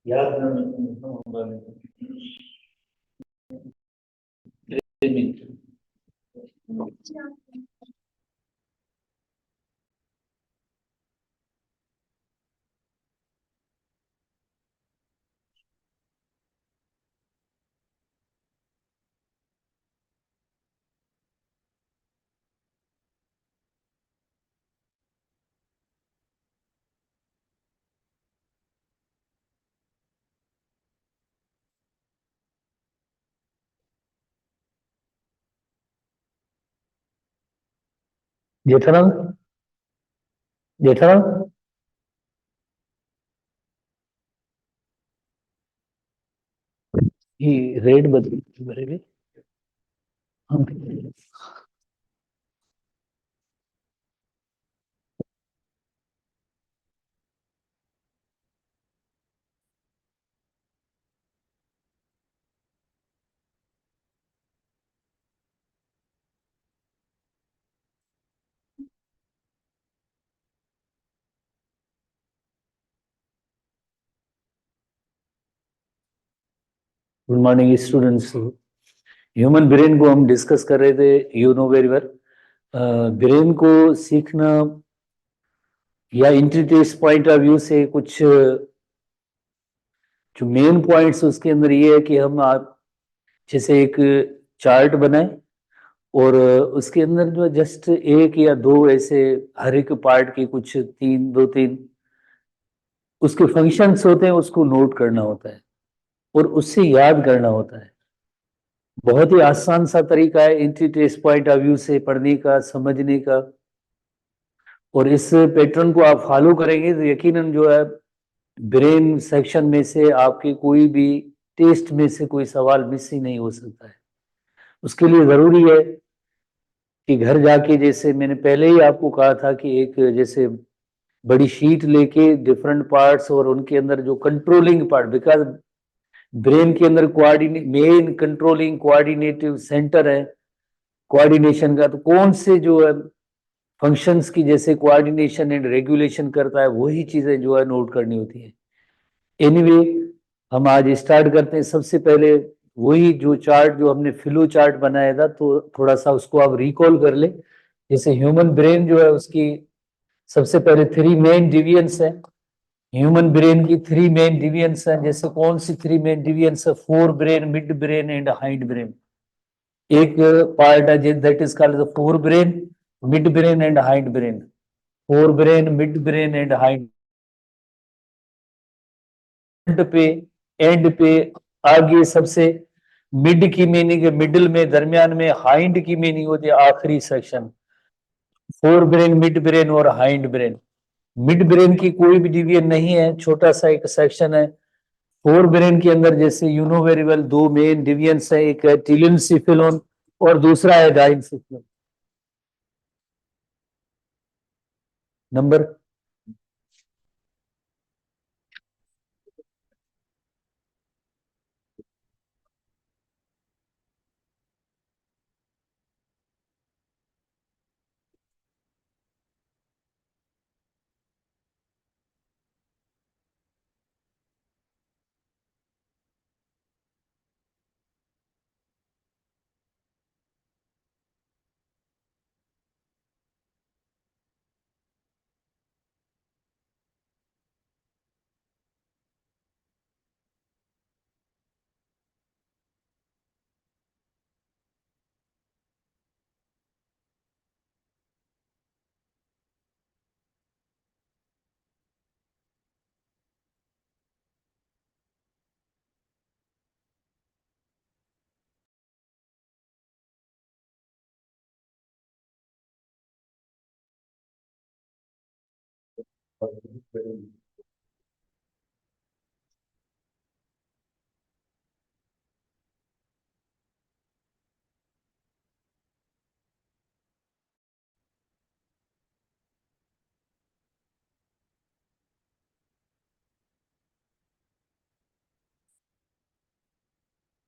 याद जेठालाल, जेठालाल, ಈ ರೇಟ್ ಬದಲು ಬರೀರಿ. Good morning students. Human brain को हम डिस्कस कर रहे थे. You know very well, brain को सीखना या इंटरटेस्ट पॉइंट ऑफ व्यू से कुछ जो मेन पॉइंट्स उसके अंदर ये है कि हम आप जैसे एक चार्ट बनाए और उसके अंदर जो जस्ट एक या दो ऐसे हर एक पार्ट के कुछ तीन दो तीन उसके फंक्शंस होते हैं, उसको नोट करना होता है और उससे याद करना होता है. बहुत ही आसान सा तरीका है इंटरटेस्ट पॉइंट ऑफ व्यू से पढ़ने का, समझने का. और इस पैटर्न को आप फॉलो करेंगे तो यकीनन जो है ब्रेन सेक्शन में से आपके कोई भी टेस्ट में से कोई सवाल मिस ही नहीं हो सकता है. उसके लिए जरूरी है कि घर जाके, जैसे मैंने पहले ही आपको कहा था, कि एक जैसे बड़ी शीट लेके डिफरेंट पार्ट्स और उनके अंदर जो कंट्रोलिंग पार्ट, बिकॉज ब्रेन के अंदर coordinate main controlling coordinative centre है कोऑर्डिनेशन का, तो कौन से जो है फंक्शंस की जैसे कोऑर्डिनेशन एंड रेगुलेशन करता है, वही चीजें जो है नोट करनी होती है. एनीवे, हम आज स्टार्ट करते हैं. सबसे पहले वही जो चार्ट जो हमने फ्लो चार्ट बनाया था, तो थोड़ा सा उसको आप रिकॉल कर ले. जैसे ह्यूमन ब्रेन जो है उसकी सबसे पहले थ्री मेन डिविजन्स है. ह्यूमन ब्रेन की थ्री मेन डिविजन्स है. जैसे कौन सी थ्री मेन डिविजन्स है? Fore brain, mid brain and hind brain. एक पार्ट है that is called the fore brain, mid brain and hind brain. Fore brain, mid brain and hind पे, and पे, आगे सबसे मिड की मीनिंग है middle में, दरमियान में. हाइंड की मीनिंग होती है आखिरी section. Fore brain, mid brain और हाइंड ब्रेन. मिड ब्रेन की कोई भी डिवीजन नहीं है, छोटा सा एक सेक्शन है. फोर ब्रेन के अंदर जैसे यू नो वेरी वेल दो मेन डिवीजन्स है, एक है टीलियनसिफेलोन और दूसरा है डाइनसिफेलोन. नंबर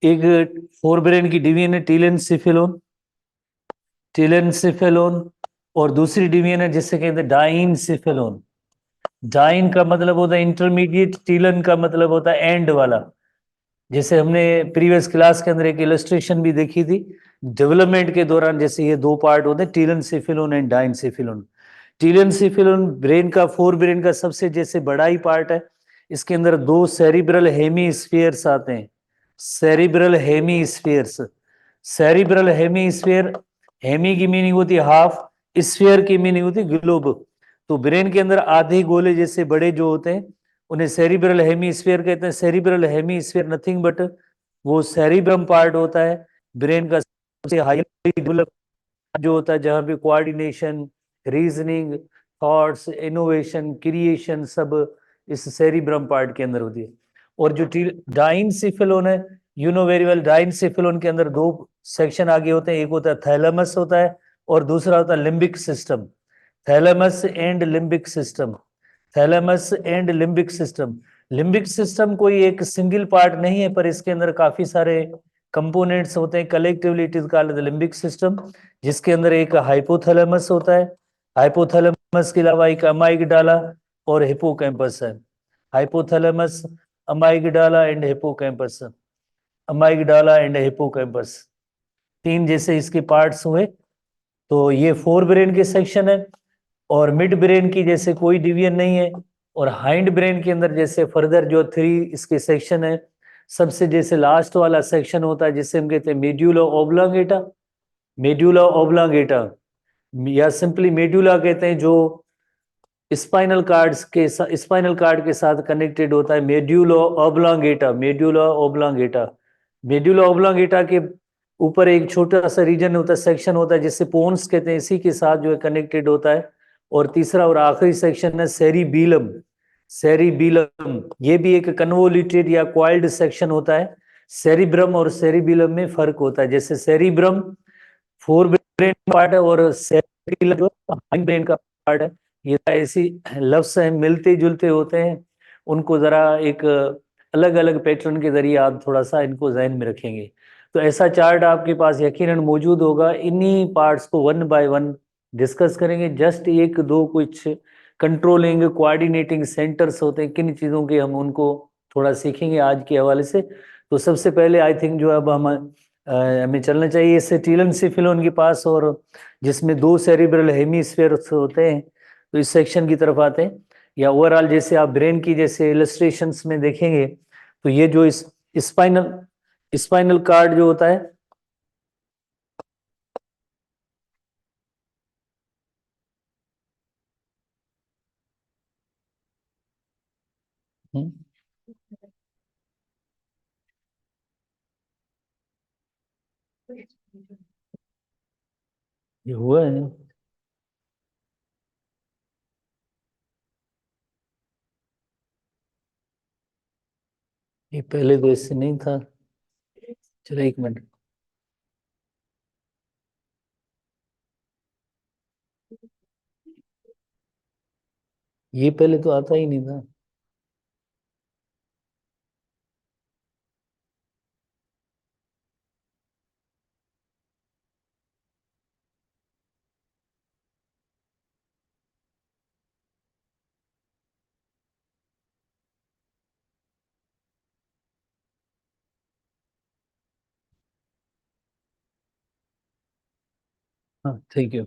एक फोर ब्रेन की डिवीजन है टीलेंसिफेलोन, टीलेंसिफेलोन, और दूसरी डिवीजन है जिससे कहते हैं डाइनसिफेलोन। डाइन का मतलब होता है इंटरमीडिएट, टीलन का मतलब होता है एंड वाला। जैसे हमने प्रीवियस क्लास के अंदर एक इलस्ट्रेशन भी देखी थी, डेवलपमेंट के दौरान जैसे ये दो पार्ट होते हैं, टीलेंसिफेलोन एंड डाइनसिफेलोन। टीलेंसिफेलोन ब्रेन का, फोर ब्रेन का सबसे जैसे बड़ा ही पार्ट है। इसके अंदर दो सेरिब्रल हेमीस्फीयर्स आते हैं, सेरिब्रल हेमीस्फीयर्स। सेरिब्रल हेमीस्फीयर, हेमी की मीनिंग होती है हाफ, स्फीयर की मीनिंग होती है ग्लोब। तो ब्रेन के अंदर आधे गोले जैसे बड़े जो होते हैं उन्हें सेरिब्रल हेमीस्फीयर कहते हैं। सेरिब्रल हेमीस्फीयर नथिंग बट वो सेरिब्रम पार्ट होता है ब्रेन का, सबसे हाईली डेवलप जो होता है, जहाँ पे coordination, reasoning, thoughts, innovation, creation सब इस सेरिब्रम पार्ट के अंदर होती है। और जो डाइनसिफेलोन है, यू नो वेरी वेल, डाइनसिफेलोन के अंदर दो सेक्शन आगे होते हैं, एक होता है थैलेमस होता है और दूसरा होता है limbic system. Thalamus and limbic system, thalamus and limbic system. Limbic system कोई एक सिंगल पार्ट नहीं है, पर इसके अंदर काफी सारे कंपोनेंट्स होते हैं, collectively it is called the limbic system, जिसके अंदर एक हाइपोथैलेमस होता है, हाइपोथैलेमस के अलावा एक अमाइगडाला और हिपोकैम्पस है। Hypothalamus, amygdala and hippocampus, amygdala and hippocampus, तीन जैसे इसके पार्ट्स हुए। तो ये फोर ब्रेन के सेक्शन है, और मिड ब्रेन की जैसे कोई डिवीजन नहीं है। और हाइंड ब्रेन के अंदर जैसे फर्दर जो थ्री इसके सेक्शन है, सबसे जैसे लास्ट वाला सेक्शन होता है जिसे हम कहते हैं मेड्यूला ओब्लांगेटा, मेड्यूला ओब्लांगेटा, या सिंपली मेड्यूला कहते हैं, जो स्पाइनल कार्ड के साथ कनेक्टेड होता है। Medulla oblongata, medulla oblongata, medulla oblongata के ऊपर एक छोटा सा रीजन होता है, सेक्शन होता है जिसे पोन्स कहते हैं, इसी के साथ जो है कनेक्टेड होता है। और तीसरा और आखिरी सेक्शन है सेरिबीलम, सेरिबीलम, ये भी एक कन्वोल्यूटेड या क्वाइल्ड सेक्शन होता है। सेरिब्रम और सेरिबीलम में फर्क होता है, जैसे सेरिब्रम फोर ब्रेन पार्ट है और सेरिबीलम जो हाइंड ब्रेन का पार्ट है। ये ऐसी लफ्ज हैं, मिलते जुलते होते हैं, उनको जरा एक अलग अलग पैटर्न के जरिए आप थोड़ा सा इनको जहन में रखेंगे। तो ऐसा चार्ट आपके पास यकीनन मौजूद होगा। इन्हीं पार्ट्स को वन बाय वन डिस्कस करेंगे। जस्ट एक दो कुछ कंट्रोलिंग कोऑर्डिनेटिंग सेंटर्स होते हैं, किन चीज़ों के हम उनको थोड़ा सीखेंगे आज के हवाले से। तो सबसे पहले आई थिंक जो अब हमें चलना चाहिए इससे टीलेंसिफेलोन के पास, और जिसमें दो सेरिब्रल हेमीस्फेयर्स होते हैं। तो इस सेक्शन की तरफ आते हैं, या ओवरऑल जैसे आप ब्रेन की जैसे इलस्ट्रेशंस में देखेंगे, तो ये जो इस स्पाइनल स्पाइनल कार्ड जो होता है, ये हुआ है, ये पहले तो इससे नहीं था। चलो एक मिनट, ये पहले तो आता ही नहीं था। हाँ थैंक यू।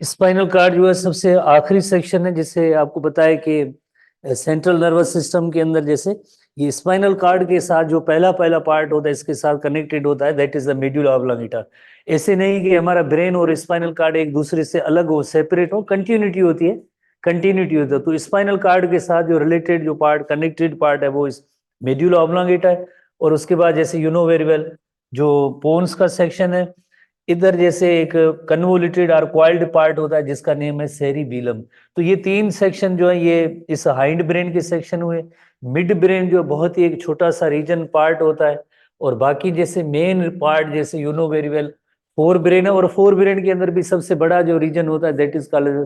स्पाइनल कार्ड जो है सबसे आखिरी सेक्शन है, जिसे आपको बताया कि सेंट्रल नर्वस सिस्टम के अंदर जैसे ये स्पाइनल कार्ड के साथ जो पहला पहला पार्ट होता है इसके साथ कनेक्टेड होता है, that is the medulla oblongata. ऐसे नहीं कि हमारा ब्रेन और स्पाइनल कार्ड एक दूसरे से अलग हो, सेपरेट हो, कंटिन्यूटी होती है, कंटिन्यूटी होता है। तो स्पाइनल कार्ड के साथ जो रिलेटेड जो पार्ट कनेक्टेड पार्ट है वो इस मेड्यूला ऑब्लांगेटा है। और उसके बाद जैसे यू नो वेरी वेल, जो बोन्स का सेक्शन है, इधर जैसे एक कन्वोल्यूटेड और कॉइल्ड पार्ट होता है जिसका नेम है सेरिबीलम। तो ये तीन सेक्शन जो है ये इस हाइंड ब्रेन के सेक्शन हुए। मिड ब्रेन जो बहुत ही एक छोटा सा रीजन पार्ट होता है, और बाकी जैसे मेन पार्ट जैसे you know very well fore brain है, और फोर ब्रेन के अंदर भी सबसे बड़ा जो रीजन होता है that is called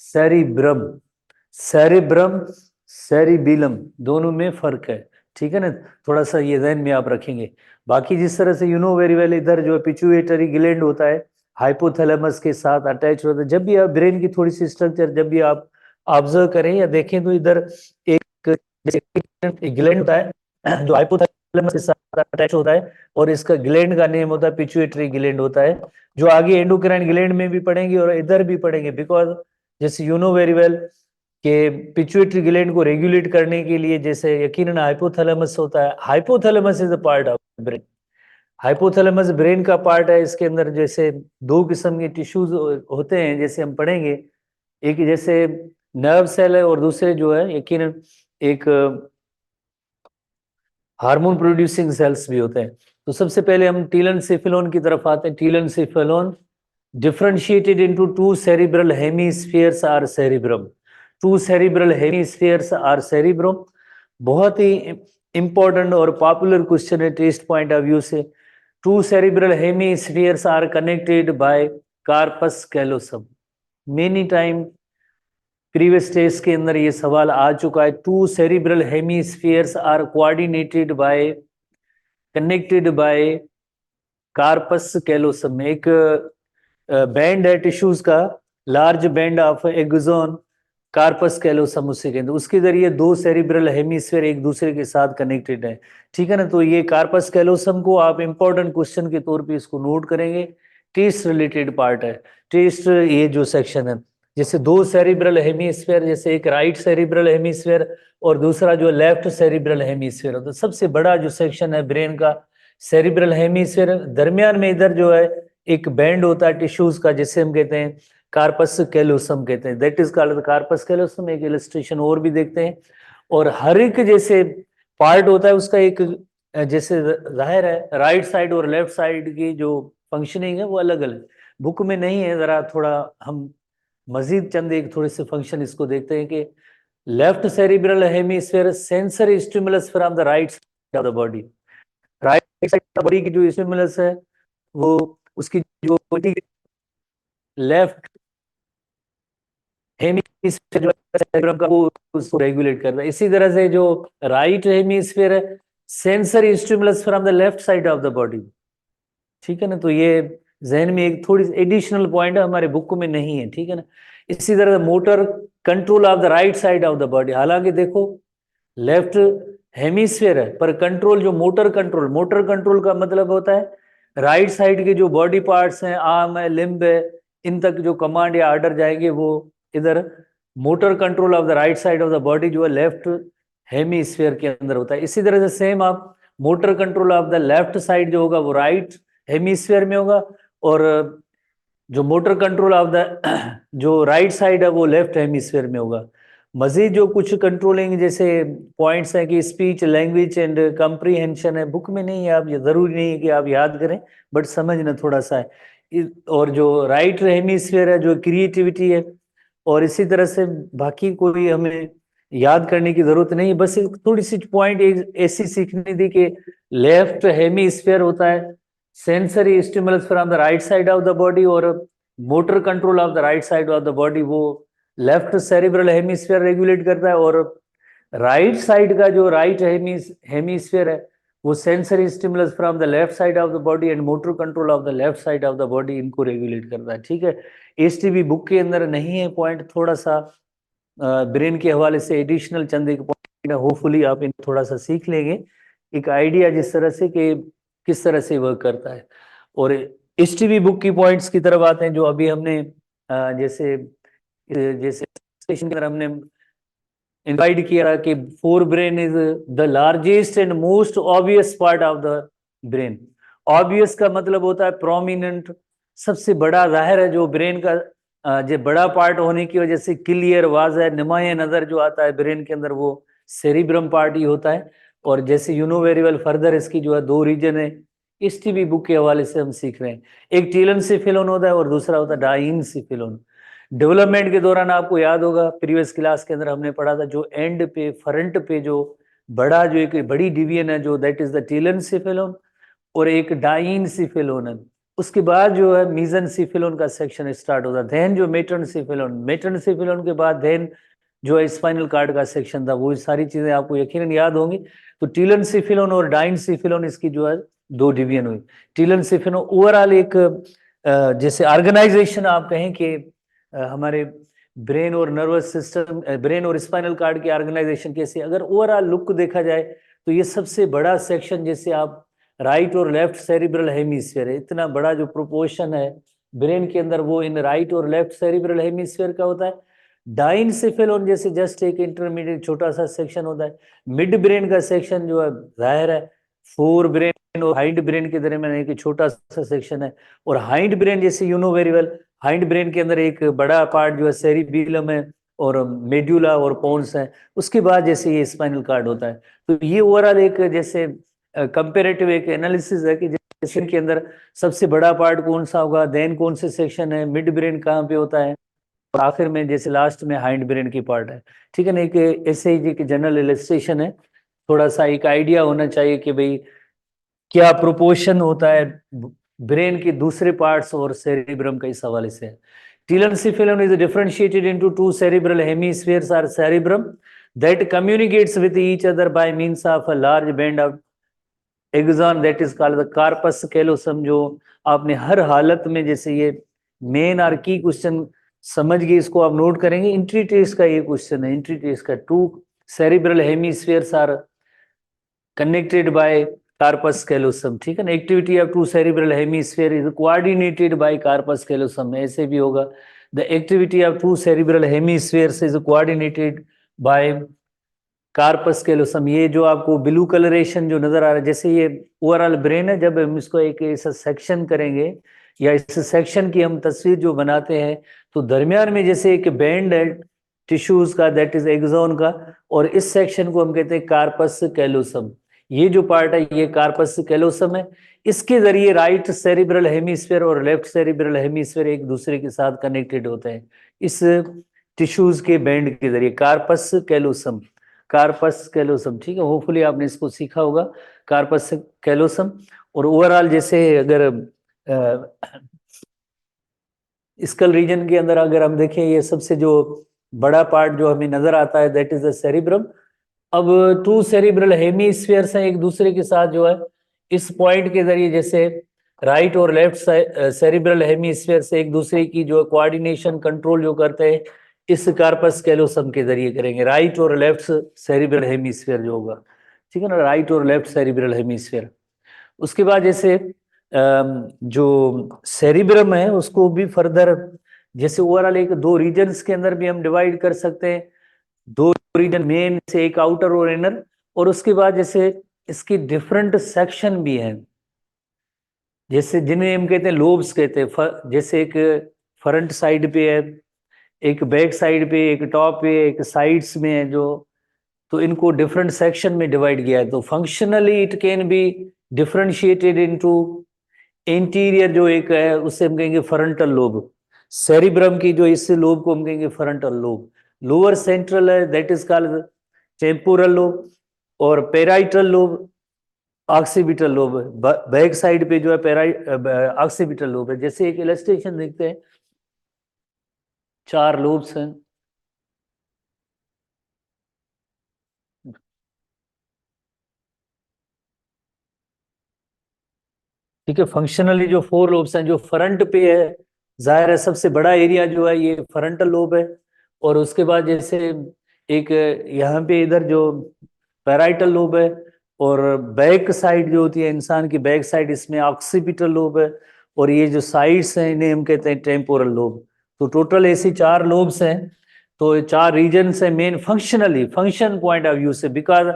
cerebrum. Cerebrum cerebellum दोनों में फर्क है, ठीक है ना, थोड़ा सा ये ध्यान में आप रखेंगे। बाकी जिस तरह से यू नो वेरी वेल इधर जो पिट्यूटरी ग्लैंड होता है हाइपोथैलेमस के साथ अटैच होता है। जब भी आप ब्रेन की थोड़ी सी स्ट्रक्चर जब भी आप ऑब्जर्व करें या देखें तो इधर एक ग्लैंड होता है जो हाइपोथैलेमस के साथ अटैच होता है, और इसका ग्लैंड का नेम होता है पिट्यूटरी ग्लैंड होता है, जो आगे एंडोक्राइन ग्लैंड में भी पढ़ेंगे और इधर भी पढ़ेंगे। बिकॉज जैसे यू नो वेरी वेल कि पिट्यूटरी ग्लैंड को रेगुलेट करने के लिए जैसे यकीनन हाइपोथैलेमस होता है। Hypothalamus is a part of brain. Hypothalamus brain का पार्ट है। इसके अंदर जैसे दो किस्म के टिश्यूज होते हैं जैसे हम पढ़ेंगे, एक जैसे नर्व सेल है और दूसरे जो है यकीनन एक हार्मोन प्रोड्यूसिंग सेल्स भी होते हैं। तो सबसे पहले हम टीलेनसेफेलोन की तरफ आते हैं। टीलेनसेफेलोन differentiated into two cerebral hemispheres are cerebrum. Two cerebral hemispheres are cerebrum. बहुत ही इंपॉर्टेंट और पॉपुलर क्वेश्चन है टेस्ट पॉइंट ऑफ व्यू से। Two cerebral hemispheres are connected by corpus callosum. Many time previous test के अंदर ये सवाल आ चुका है। Two cerebral hemispheres are coordinated by connected by corpus callosum. एक बैंड है टिश्यूज का, large band of axon corpus callosum उसे कहते हैं। उसके जरिए दो सेरिब्रल हेमिस्फीयर एक दूसरे के साथ कनेक्टेड है, ठीक है ना। तो ये कार्पस कैलोसम को आप इंपॉर्टेंट क्वेश्चन के तौर पे इसको नोट करेंगे। टेस्ट रिलेटेड पार्ट है टेस्ट, ये जो सेक्शन है जैसे दो सेरिब्रल हेमिस्फीयर, जैसे एक राइट सेरिब्रल हेमिस्फीयर और दूसरा जो लेफ्ट सेरिब्रल हेमिस्फीयर होता है। सबसे बड़ा जो सेक्शन है ब्रेन का सेरिब्रल हेमिस्फीयर, दरमियान में इधर जो है एक बैंड होता है टिश्यूज का जिसे हम कहते हैं कार्पस कैलोसम कहते हैं। That is called corpus callosum. एक इलस्ट्रेशन और भी देखते हैं। और हर एक जैसे पार्ट होता है उसका एक जैसे जाहिर है राइट साइड और लेफ्ट साइड की जो फंक्शनिंग है वो अलग अलग बुक में नहीं है। जरा थोड़ा हम मजीद चंद एक थोड़े से फंक्शन इसको देखते हैं कि left cerebral hemisphere sensory stimulus from the right side of the body. Right side body की जो स्टिमुलस है वो उसकी जो लेफ्ट हेमिस्फीयर जो का वो उसको रेगुलेट करता है। इसी तरह से जो राइट हेमिस्फीयर है sensory stimulus from the left side of the body, ठीक है ना। तो ये जहन में एक थोड़ी एडिशनल पॉइंट है, हमारे बुक में नहीं है, ठीक है ना। इसी तरह motor control of the right side of the body. हालांकि देखो लेफ्ट हेमिस्फीयर है पर कंट्रोल जो मोटर कंट्रोल का मतलब होता है राइट साइड के जो बॉडी पार्ट्स हैं, आर्म है, लिम्ब है, इन तक जो कमांड या आर्डर जाएंगे वो इधर motor control of the right side of the body जो है लेफ्ट हेमिस्फीयर के अंदर होता है। इसी तरह से सेम आप motor control of the left side जो होगा वो राइट हेमिस्फीयर में होगा, और जो मोटर कंट्रोल ऑफ द जो राइट साइड है वो लेफ्ट हेमिस्फीयर में होगा। मजीद जो कुछ कंट्रोलिंग जैसे पॉइंट्स हैं कि स्पीच लैंग्वेज एंड कंप्रीहेंशन है, बुक में नहीं है, आप ये जरूरी नहीं है कि आप याद करें बट समझना थोड़ा सा है। और जो राइट हेमिस्फीयर है जो क्रिएटिविटी है, और इसी तरह से बाकी कोई हमें याद करने की जरूरत नहीं है। बस एक थोड़ी सी पॉइंट ऐसी सीखनी थी कि लेफ्ट हेमिस्फीयर होता है sensory stimulus from the right side of the body, और motor control of the right side of the body वो लेफ्ट सेरिब्रल हेमिस्फीयर रेगुलेट करता है, और राइट साइड का जो राइट हेमिस्फीयर है वो sensory stimulus from the left side of the body and motor control of the left side of the body इनको regulate करता है, ठीक है। एसटीबी बुक के अंदर नहीं है पॉइंट, थोड़ा सा ब्रेन के हवाले से एडिशनल चंद एक पॉइंट है, होपफुली आप इन थोड़ा सा सीख लेंगे एक आइडिया जिस तरह से कि किस तरह से वर्क करता है। और एसटीबी बुक की पॉइंट्स की तरफ आते हैं जो अभी हमने जैसे जैसे स्टेशन के अंदर हमने इनवाइट किया कि fore brain is the largest and most obvious part of the brain. Obvious का मतलब होता है प्रोमिनेंट, सबसे बड़ा जाहिर है जो ब्रेन का जो बड़ा पार्ट होने की वजह से क्लियर वाज़ह नुमाया नजर जो आता है ब्रेन के अंदर वो सेरिब्रम पार्ट ही होता है। और जैसे you know very well further इसकी जो है दो रीजन है, इस टीबी बुक के हवाले से हम सीख रहे हैं। एक टीलेंसिफेलोन होता है और दूसरा होता है डाइंसिफेलोन। डेवलपमेंट के दौरान आपको याद होगा प्रीवियस क्लास के अंदर हमने पढ़ा था, जो एंड पे फ्रंट पे जो बड़ा जो एक बड़ी डिवीजन है जो दैट इज द टीलेंसिफेलोन और एक डाइंसिफेलोन है। उसके बाद जो है मीजनसिफेलोन का सेक्शन स्टार्ट होता है। देन जो मेटर्नसिफेलोन के बाद देन जो है स्पाइनल कार्ड का सेक्शन था। वो सारी चीजें आपको यकीनन याद होंगी। तो टीलेंसिफेलोन और डाइंसिफेलोन इसकी जो है दो डिवीजन हुई। टीलेंसिफेलोन ओवरऑल एक जैसे ऑर्गेनाइजेशन आप कहें कि हमारे ब्रेन और नर्वस सिस्टम, ब्रेन और स्पाइनल कार्ड की ऑर्गेनाइजेशन कैसे, अगर ओवरऑल लुक देखा जाए तो ये सबसे बड़ा सेक्शन जैसे आप राइट और लेफ्ट सेरिब्रल हेमिस्फीयर है, इतना बड़ा जो प्रोपोर्शन है ब्रेन के अंदर वो इन राइट और लेफ्ट सेरिब्रल हेमिस्फीयर का होता है। डाइंसिफेलोन जैसे जस्ट एक इंटरमीडिएट छोटा सा सेक्शन होता है। मिड ब्रेन का सेक्शन जो है जाहिर है फोर ब्रेन और हाइंड ब्रेन के दरमियान एक छोटा सा सेक्शन है। और हाइंड ब्रेन जैसे you know very well, hind brain के अंदर एक बड़ा पार्ट जो है सेरिबेलम है और मेड्यूला और पोन्स है। उसके बाद जैसे ये स्पाइनल कार्ड होता है। तो ये ओवरऑल एक जैसे कंपेरेटिव एक एनालिसिस है कि जैसे के अंदर सबसे बड़ा पार्ट कौन सा होगा, देन कौन से सेक्शन है, मिड ब्रेन कहाँ पे होता है और आखिर में जैसे लास्ट में हाइंड ब्रेन की पार्ट है। ठीक है ना, एक ऐसे ही एक जनरल इलस्ट्रेशन है। थोड़ा सा एक आइडिया होना चाहिए कि भाई क्या प्रोपोर्शन होता है ब्रेन के दूसरे पार्ट्स और सेरिब्रम का इस हवाले से। Telencephalon is differentiated into two cerebral hemispheres और cerebrum that communicates with each other by means of a large band of axon that is called the corpus callosum. जो आपने हर हालत में जैसे ये मेन और की क्वेश्चन समझ गए, इसको आप नोट करेंगे। इंट्री टेस्ट का ये क्वेश्चन है, इंट्री टेस्ट का। Two cerebral hemispheres are connected by corpus callosum। ठीक है ना, activity of two cerebral hemisphere is coordinated by corpus callosum. ऐसे भी होगा the activity of two cerebral hemispheres is coordinated by corpus callosum. ये जो आपको ब्लू कलरेशन जो नजर आ रहा है, जैसे ये ओवरऑल ब्रेन है, जब हम इसको एक ऐसा सेक्शन करेंगे या इस सेक्शन की हम तस्वीर जो बनाते हैं तो दरमियान में जैसे एक बैंड है टिश्यूज का दैट इज एक्सॉन का, और इस सेक्शन को हम कहते हैं कार्पस कैलोसम। ये जो पार्ट है ये कार्पस कैलोसम है। इसके जरिए राइट सेरिब्रल हेमिस्फीयर और लेफ्ट सेरिब्रल हेमिस्फीयर एक दूसरे के साथ कनेक्टेड होते हैं इस टिश्यूज के बैंड के जरिए। Corpus callosum, corpus callosum. ठीक है, होपफुली आपने इसको सीखा होगा, कार्पस कैलोसम। और ओवरऑल जैसे अगर स्कल रीजन के अंदर अगर हम देखें, ये सबसे जो बड़ा पार्ट जो हमें नजर आता है दैट इज द सेरिब्रम। अब टू सेरिब्रल हेमिस्फीयर्स हैं एक दूसरे के साथ जो है इस पॉइंट के जरिए, जैसे राइट और लेफ्ट सेरिब्रल हेमिस्फीयर से एक दूसरे की जो कोऑर्डिनेशन कंट्रोल जो करते हैं इस कार्पस कैलोसम के जरिए करेंगे। राइट और लेफ्ट सेरिब्रल हेमिस्फीयर जो होगा, ठीक है ना, राइट और लेफ्ट सेरिब्रल हेमिस्फीयर। उसके बाद जैसे जो सेरिब्रम है उसको भी फर्दर जैसे ओवरऑल एक दो रीजन्स के अंदर भी हम डिवाइड कर सकते हैं। दो रीजन मेन से, एक आउटर और इनर। और उसके बाद जैसे इसकी डिफरेंट सेक्शन भी हैं, जैसे जिन्हें हम कहते हैं लोब्स कहते हैं। जैसे एक फ्रंट साइड पे है, एक बैक साइड पे, एक टॉप पे, एक साइड्स में है जो, तो इनको डिफरेंट सेक्शन में डिवाइड किया है। तो functionally it can be differentiated into interior जो एक है उससे हम कहेंगे फ्रंटल लोब। सेरिब्रम की जो इस लोब को हम कहेंगे फ्रंटल लोब। लोअर सेंट्रल है that is called temporal lobe, और parietal lobe occipital lobe. Back side पे जो है ऑक्सीपिटल लोब है। जैसे एक इलस्ट्रेशन देखते हैं, चार लोब्स हैं। ठीक है, फंक्शनली जो फोर लोब्स हैं, जो फ्रंट पे है जाहिर है सबसे बड़ा एरिया जो है ये फ्रंटल लोब है। और उसके बाद जैसे एक यहाँ पे इधर जो पैराइटल लोब है, और बैक साइड जो होती है इंसान की बैक साइड, इसमें ऑक्सीपिटल लोब है। और ये जो साइड्स हैं इन्हें हम कहते हैं टेम्पोरल लोब। तो टोटल ऐसी चार लोब्स हैं। तो चार रीजन्स हैं main functionally, function point of view से, बिकॉज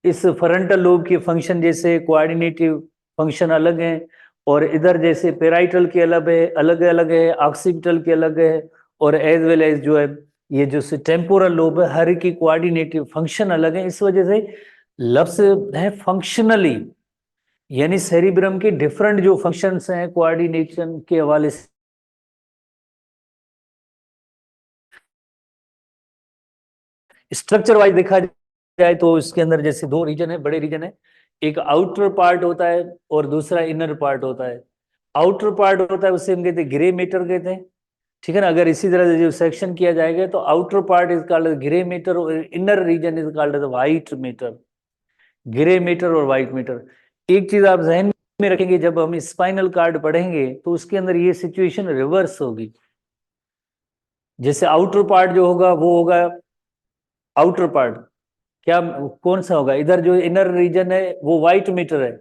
इस फ्रंटल लोब की फंक्शन जैसे कोऑर्डिनेटिव फंक्शन अलग है, और इधर जैसे पेराइटल के अलग अलग है, ऑक्सीपिटल के अलग है, और एज वेल एज जो है ये जो टेम्पोरल लोब है हर की कोऑर्डिनेटिव फंक्शन अलग है। इस वजह से लफ्ज है फंक्शनली, यानी सेरिब्रम के डिफरेंट जो फंक्शंस हैं कोऑर्डिनेशन के हवाले से स्ट्रक्चर वाइज देखा जाए तो इसके अंदर जैसे दो रीजन है, बड़े रीजन है। एक आउटर पार्ट होता है और दूसरा इनर पार्ट होता है। आउटर पार्ट होता है उसे हम कहते हैं ग्रे मैटर कहते हैं, ठीक है ना। अगर इसी तरह से जो सेक्शन किया जाएगा तो outer part is called grey matter और inner region is called white matter. Grey matter और व्हाइट मैटर। एक चीज आप जहन में रखेंगे, जब हम स्पाइनल कार्ड पढ़ेंगे तो उसके अंदर ये सिचुएशन रिवर्स होगी। जैसे आउटर पार्ट जो होगा वो होगा आउटर पार्ट, क्या कौन सा होगा, इधर जो इनर रीजन है वो व्हाइट मीटर है।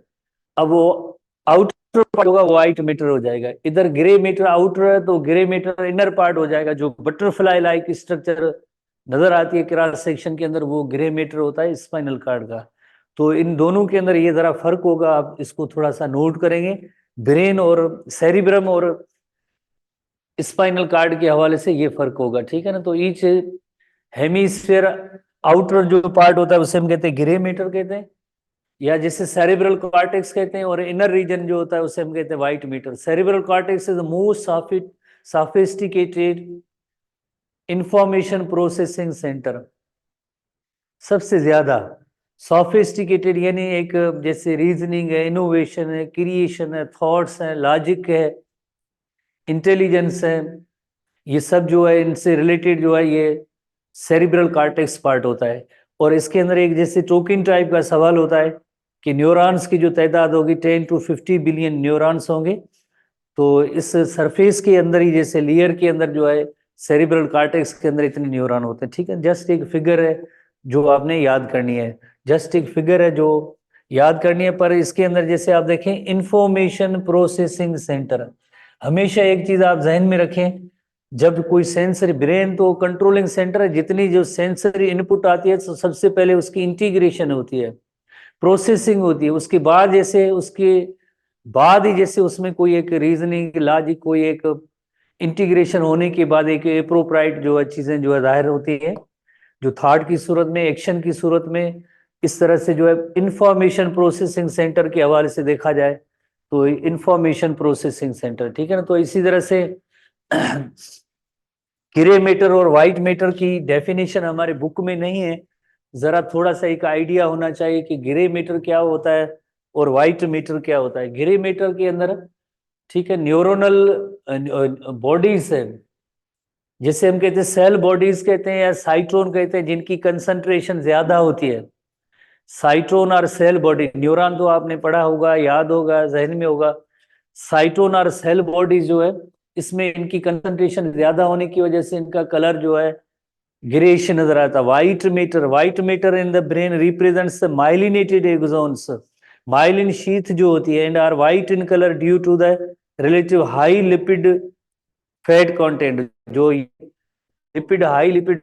अब वो आउटर पार्ट होगा व्हाइट मीटर हो जाएगा। इधर ग्रे मीटर आउटर है तो ग्रे मीटर इनर पार्ट हो जाएगा। जो बटरफ्लाई लाइक स्ट्रक्चर नजर आती है क्रॉस सेक्शन के अंदर वो ग्रे मीटर होता है स्पाइनल कार्ड का। तो इन दोनों के अंदर ये जरा फर्क होगा, आप इसको थोड़ा सा नोट करेंगे। ब्रेन और सेरिब्रम और स्पाइनल कार्ड के हवाले से ये फर्क होगा, ठीक है ना। तो ईच हेमीस्फेयर आउटर जो पार्ट होता है उसे हम कहते हैं ग्रे मैटर कहते हैं, या जिसे सेरिब्रल कॉर्टेक्स कहते हैं। और इनर रीजन जो होता है उसे हम कहते हैं white matter. Cerebral cortex is the most sophisticated information processing centre. सबसे ज्यादा सोफिस्टिकेटेड यानी एक जैसे रीजनिंग है, इनोवेशन है, क्रिएशन है, थॉट्स है, लॉजिक है, इंटेलिजेंस है, ये सब जो है इनसे रिलेटेड जो है ये सेरिब्रल कॉर्टेक्स पार्ट होता है। और इसके अंदर एक जैसे टोकन टाइप का सवाल होता है कि न्यूरॉन्स की जो तादाद होगी 10 to 50 बिलियन न्यूरॉन्स होंगे। तो इस सरफेस के अंदर ही जैसे लेयर के अंदर जो है सेरिब्रल कॉर्टेक्स के अंदर इतने न्यूरॉन होते हैं, ठीक है। जस्ट एक फिगर है जो आपने याद करनी है, जस्ट एक फिगर है जो याद करनी है। पर इसके अंदर जैसे आप देखें इंफॉर्मेशन प्रोसेसिंग सेंटर, हमेशा एक चीज आप जहन में रखें, जब कोई सेंसरी ब्रेन तो कंट्रोलिंग सेंटर है, जितनी जो सेंसरी इनपुट आती है तो सबसे पहले उसकी इंटीग्रेशन होती है, प्रोसेसिंग होती है। उसके बाद जैसे उसके बाद ही जैसे उसमें कोई एक रीजनिंग लॉजिक, कोई एक इंटीग्रेशन होने के बाद एक एप्रोप्राइट जो है चीजें जो है जाहिर होती है, जो थॉट की सूरत में, एक्शन की सूरत में। इस तरह से जो है इंफॉर्मेशन प्रोसेसिंग सेंटर के हवाले से देखा जाए तो इंफॉर्मेशन प्रोसेसिंग सेंटर, ठीक है ना। तो इसी तरह से ग्रे मैटर और व्हाइट मैटर की डेफिनेशन हमारे बुक में नहीं है। जरा थोड़ा सा एक आइडिया होना चाहिए कि ग्रे मैटर क्या होता है और व्हाइट मैटर क्या होता है। ग्रे मैटर के अंदर, ठीक है, न्यूरोनल बॉडीज है, जैसे हम कहते हैं सेल बॉडीज कहते हैं या साइट्रोन कहते हैं, जिनकी कंसंट्रेशन ज्यादा होती है। साइट्रोन और सेल बॉडी, न्यूरॉन तो आपने पढ़ा होगा, याद होगा, जहन में होगा। साइटोन और सेल बॉडीज जो है इसमें इनकी कंसंट्रेशन ज्यादा होने की वजह से इनका कलर जो है ग्रेश नजर आता है। White matter in the brain represents the myelinated axons, myelin sheath जो होती है, and are white in colour due to the relative high lipid fat content. जो लिपिड हाई लिपिड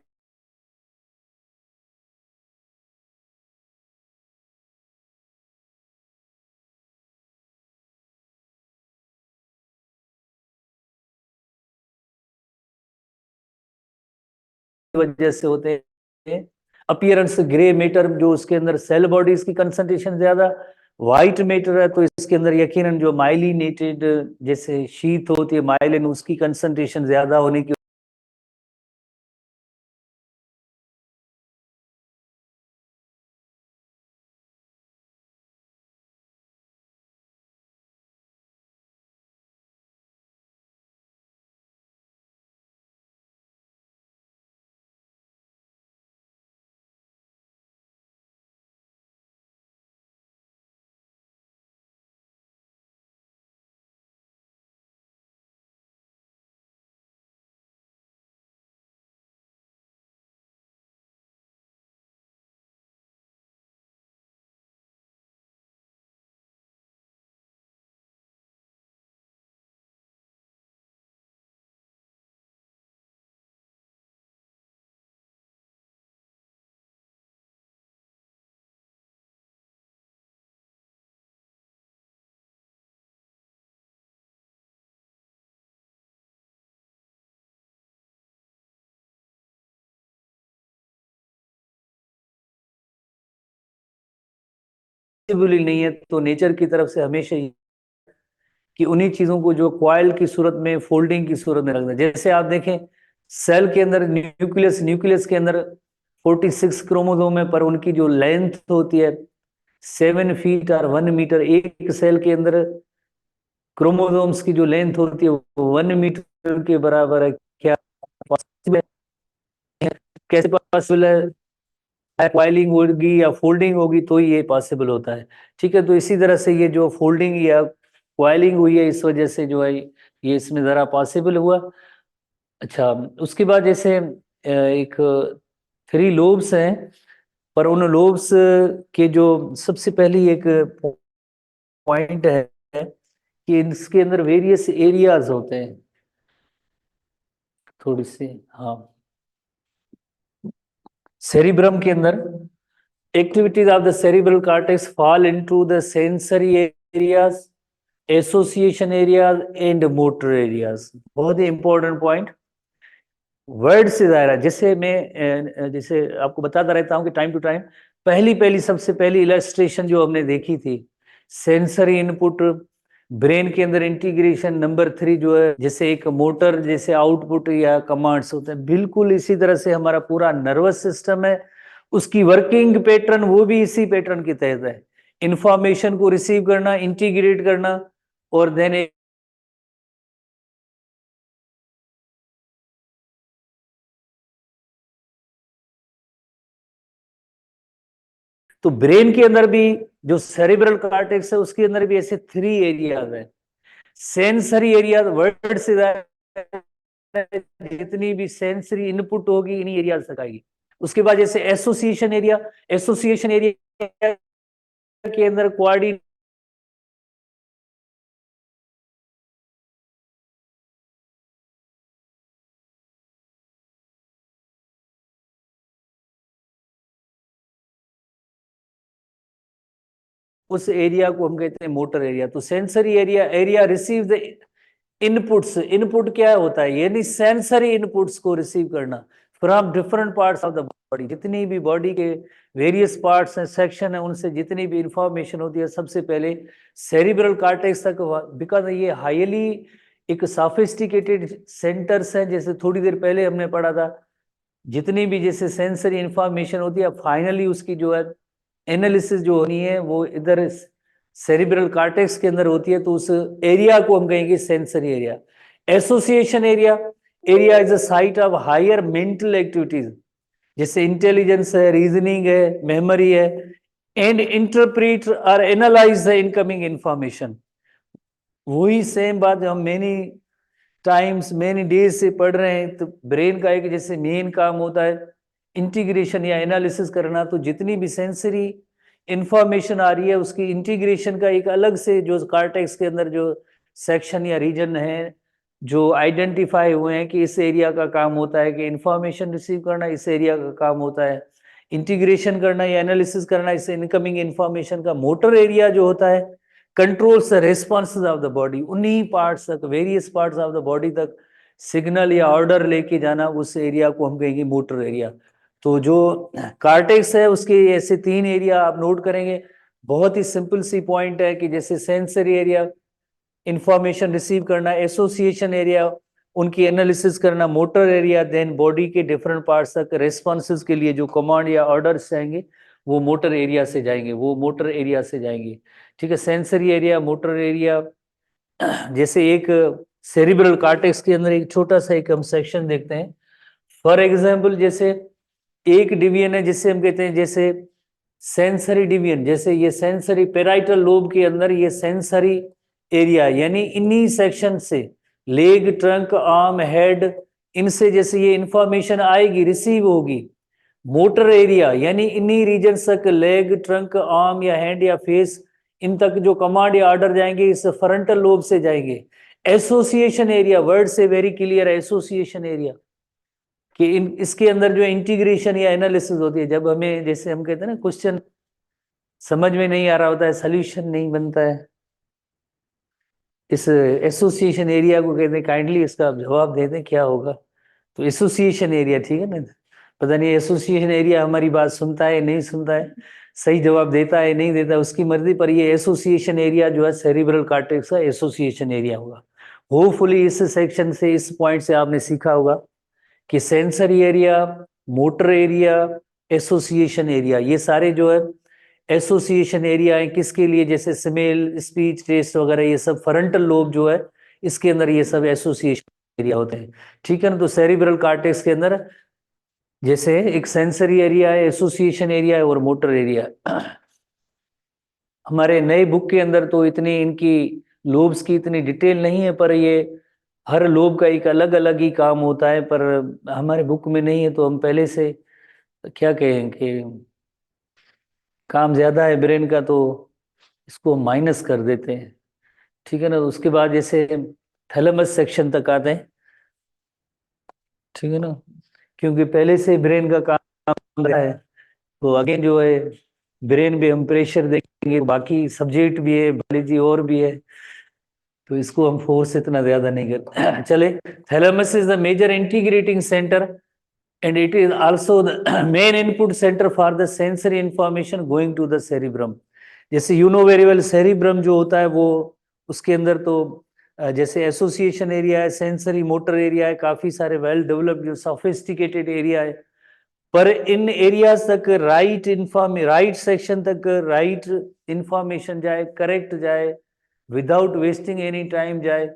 वजह से होते हैं। अपीयरेंस ग्रे मैटर जो उसके अंदर सेल बॉडीज की कंसंट्रेशन ज्यादा, व्हाइट मैटर है तो इसके अंदर यकीनन जो माइलिनेटेड जैसे शीत होती है माइलिन, उसकी कंसंट्रेशन ज्यादा होने की ही नहीं है, तो नेचर की तरफ से हमेशा कि उन्हीं चीजों को जो क्वाइल की सूरत में, फोल्डिंग की सूरत में रखना। जैसे आप देखें सेल के अंदर न्यूक्लियस, न्यूक्लियस के अंदर 46 क्रोमोसोम है, पर उनकी जो लेंथ होती है 7 फीट और 1 मीटर। एक सेल के अंदर क्रोमोसोम्स की जो लेंथ होती है वो 1 मीटर के बराबर है। क्या पॉसिबल है? कैसे पॉसिबल है? क्वाइलिंग होगी या फोल्डिंग होगी तो ही ये पॉसिबल होता है। ठीक है, तो इसी तरह से ये जो फोल्डिंग या क्वाइलिंग हुई है, इस वजह से जो है ये इसमें ज़रा पॉसिबल हुआ। अच्छा, उसके बाद जैसे एक 3 लोब्स हैं, पर उन लोब्स के जो सबसे पहली एक पॉइंट है कि इसके अंदर वेरियस एरियाज होते हैं थोड़ी सी। हाँ, सेरिब्रम के अंदर activities of the cerebral cortex fall into the sensory areas, association areas and motor areas. बहुत ही इंपॉर्टेंट पॉइंट। वर्ड से दायरा, जैसे मैं जैसे आपको बताता रहता हूँ कि टाइम टू टाइम पहली पहली सबसे पहली इलस्ट्रेशन जो हमने देखी थी, सेंसरी इनपुट, ब्रेन के अंदर इंटीग्रेशन, नंबर 3 जो है जैसे एक मोटर जैसे आउटपुट या कमांड्स होते हैं, बिल्कुल इसी तरह से हमारा पूरा नर्वस सिस्टम है, उसकी वर्किंग पैटर्न वो भी इसी पैटर्न के तहत है। इंफॉर्मेशन को रिसीव करना, इंटीग्रेट करना और देन तो ब्रेन के अंदर भी जो सेरिब्रल कॉर्टेक्स है उसके अंदर भी ऐसे 3 एरियाज है। सेंसरी एरिया वर्ड से जितनी भी सेंसरी इनपुट होगी इन्हीं एरिया तक आएगी। उसके बाद जैसे एसोसिएशन एरिया, एसोसिएशन एरिया के अंदर कोऑर्डिनेट उस एरिया को हम कहते हैं मोटर एरिया। तो sensory area, area receive the inputs. Input क्या होता है? यानी सेंसरी इनपुट्स को रिसीव करना from different parts of the body. जितनी भी बॉडी के वेरियस पार्ट्स हैं, सेक्शन है, उनसे जितनी भी इंफॉर्मेशन होती है सबसे पहले सेरिब्रल कॉर्टेक्स तक, बिकॉज ये हाईली एक सोफिस्टिकेटेड सेंटर्स हैं। जैसे थोड़ी देर पहले हमने पढ़ा था, जितनी भी जैसे सेंसरी इंफॉर्मेशन होती है फाइनली उसकी जो है एनालिसिस जो होनी है वो इधर सेरिब्रल कॉर्टेक्स के अंदर होती है। तो उस एरिया को हम कहेंगे sensory area. Association area, area is a site of higher mental activities, जैसे इंटेलिजेंस है, रीजनिंग है, मेमोरी है, एंड इंटरप्रीट और एनालाइज द इनकमिंग इंफॉर्मेशन। वही सेम बात हम मेनी टाइम्स मेनी डेज से पढ़ रहे हैं। तो ब्रेन का एक जैसे मेन काम होता है इंटीग्रेशन या एनालिसिस करना। तो जितनी भी सेंसरी इंफॉर्मेशन आ रही है उसकी इंटीग्रेशन का एक अलग से जो कॉर्टेक्स के अंदर जो सेक्शन या रीजन है जो आइडेंटिफाई हुए हैं कि इस एरिया का काम होता है कि इंफॉर्मेशन रिसीव करना, इस एरिया का काम होता है इंटीग्रेशन करना या एनालिसिस करना, इस इनकमिंग इंफॉर्मेशन का। मोटर एरिया जो होता है controls the responses of the body, उन्हीं पार्ट्स तक, various parts of the body तक सिग्नल या ऑर्डर लेके जाना, उस एरिया को हम कहेंगे मोटर एरिया। तो जो कार्टेक्स है उसके ऐसे 3 एरिया आप नोट करेंगे। बहुत ही सिंपल सी पॉइंट है कि जैसे सेंसरी एरिया इंफॉर्मेशन रिसीव करना, एसोसिएशन एरिया उनकी एनालिसिस करना, मोटर एरिया देन बॉडी के डिफरेंट पार्ट्स तक रेस्पॉन्सेज के लिए जो कमांड या ऑर्डर्स जाएंगे वो मोटर एरिया से जाएंगे, वो मोटर एरिया से जाएंगे। ठीक है, सेंसरी एरिया, मोटर एरिया। जैसे एक सेरिब्रल कॉर्टेक्स के अंदर एक छोटा सा एक हम सेक्शन देखते हैं। फॉर एग्जाम्पल जैसे एक डिवीजन है जिससे हम कहते हैं जैसे सेंसरी डिवीजन, जैसे ये सेंसरी पेराइटल लोब के अंदर ये सेंसरी एरिया, यानी इन्हीं सेक्शन से लेग, ट्रंक, आर्म, हेड, इनसे जैसे ये इंफॉर्मेशन आएगी, रिसीव होगी। मोटर एरिया यानी इन्हीं रीजन तक लेग, ट्रंक, आर्म या हैंड या फेस, इन तक जो कमांड या ऑर्डर जाएंगे इस फ्रंटल लोब से जाएंगे। एसोसिएशन एरिया, वर्ड से वेरी क्लियर है एसोसिएशन एरिया कि इसके अंदर जो इंटीग्रेशन या एनालिसिस होती है। जब हमें जैसे हम कहते हैं ना क्वेश्चन समझ में नहीं आ रहा होता है, सोल्यूशन नहीं बनता है, इस एसोसिएशन एरिया को कहते हैं। काइंडली इसका आप जवाब दे दें क्या होगा। तो एसोसिएशन एरिया, ठीक है ना। पता नहीं एसोसिएशन एरिया हमारी बात सुनता है नहीं सुनता है। सही जवाब देता है नहीं देता उसकी मर्जी, पर ये एसोसिएशन एरिया जो है सेरिब्रल कॉर्टेक्स का एसोसिएशन एरिया होगा। होपफुली इस सेक्शन से, इस पॉइंट से आपने सीखा होगा कि sensory area, motor area, association area, ये सारे जो है एसोसिएशन एरिया है किसके लिए, जैसे स्मेल, स्पीच, टेस्ट वगैरह, ये सब फ्रंटल लोब जो है इसके अंदर ये सब एसोसिएशन एरिया होते हैं। ठीक है ना। तो सेरिब्रल कॉर्टेक्स के अंदर जैसे एक सेंसरी एरिया है, एसोसिएशन एरिया है और मोटर एरिया है। हमारे नए बुक के अंदर तो इतनी इनकी लोब्स की इतनी डिटेल नहीं है, पर ये हर लोब का एक अलग अलग ही काम होता है, पर हमारे बुक में नहीं है तो हम पहले से क्या कहें कि काम ज्यादा है ब्रेन का तो इसको माइनस कर देते हैं। ठीक है ना। उसके बाद जैसे थैलेमस सेक्शन तक आते हैं। ठीक है ना। क्योंकि पहले से ब्रेन का काम रहा है तो अगेन जो है ब्रेन पे हम प्रेशर देंगे, बाकी सब्जेक्ट भी है, बायोलॉजी और भी है, तो इसको हम फोर्स इतना ज्यादा नहीं करते। चले। Thalamus is the major integrating centre and it is also the main input center for the sensory information going to the cerebrum। जैसे you know very well cerebrum जो होता है वो उसके अंदर तो जैसे एसोसिएशन एरिया है, सेंसरी मोटर एरिया है, काफी सारे वेल डेवलप्ड जो सोफिस्टिकेटेड एरिया है, पर इन एरियाज तक राइट सेक्शन तक राइट इंफॉर्मेशन जाए, करेक्ट जाए, विदाउट वेस्टिंग एनी टाइम जाए।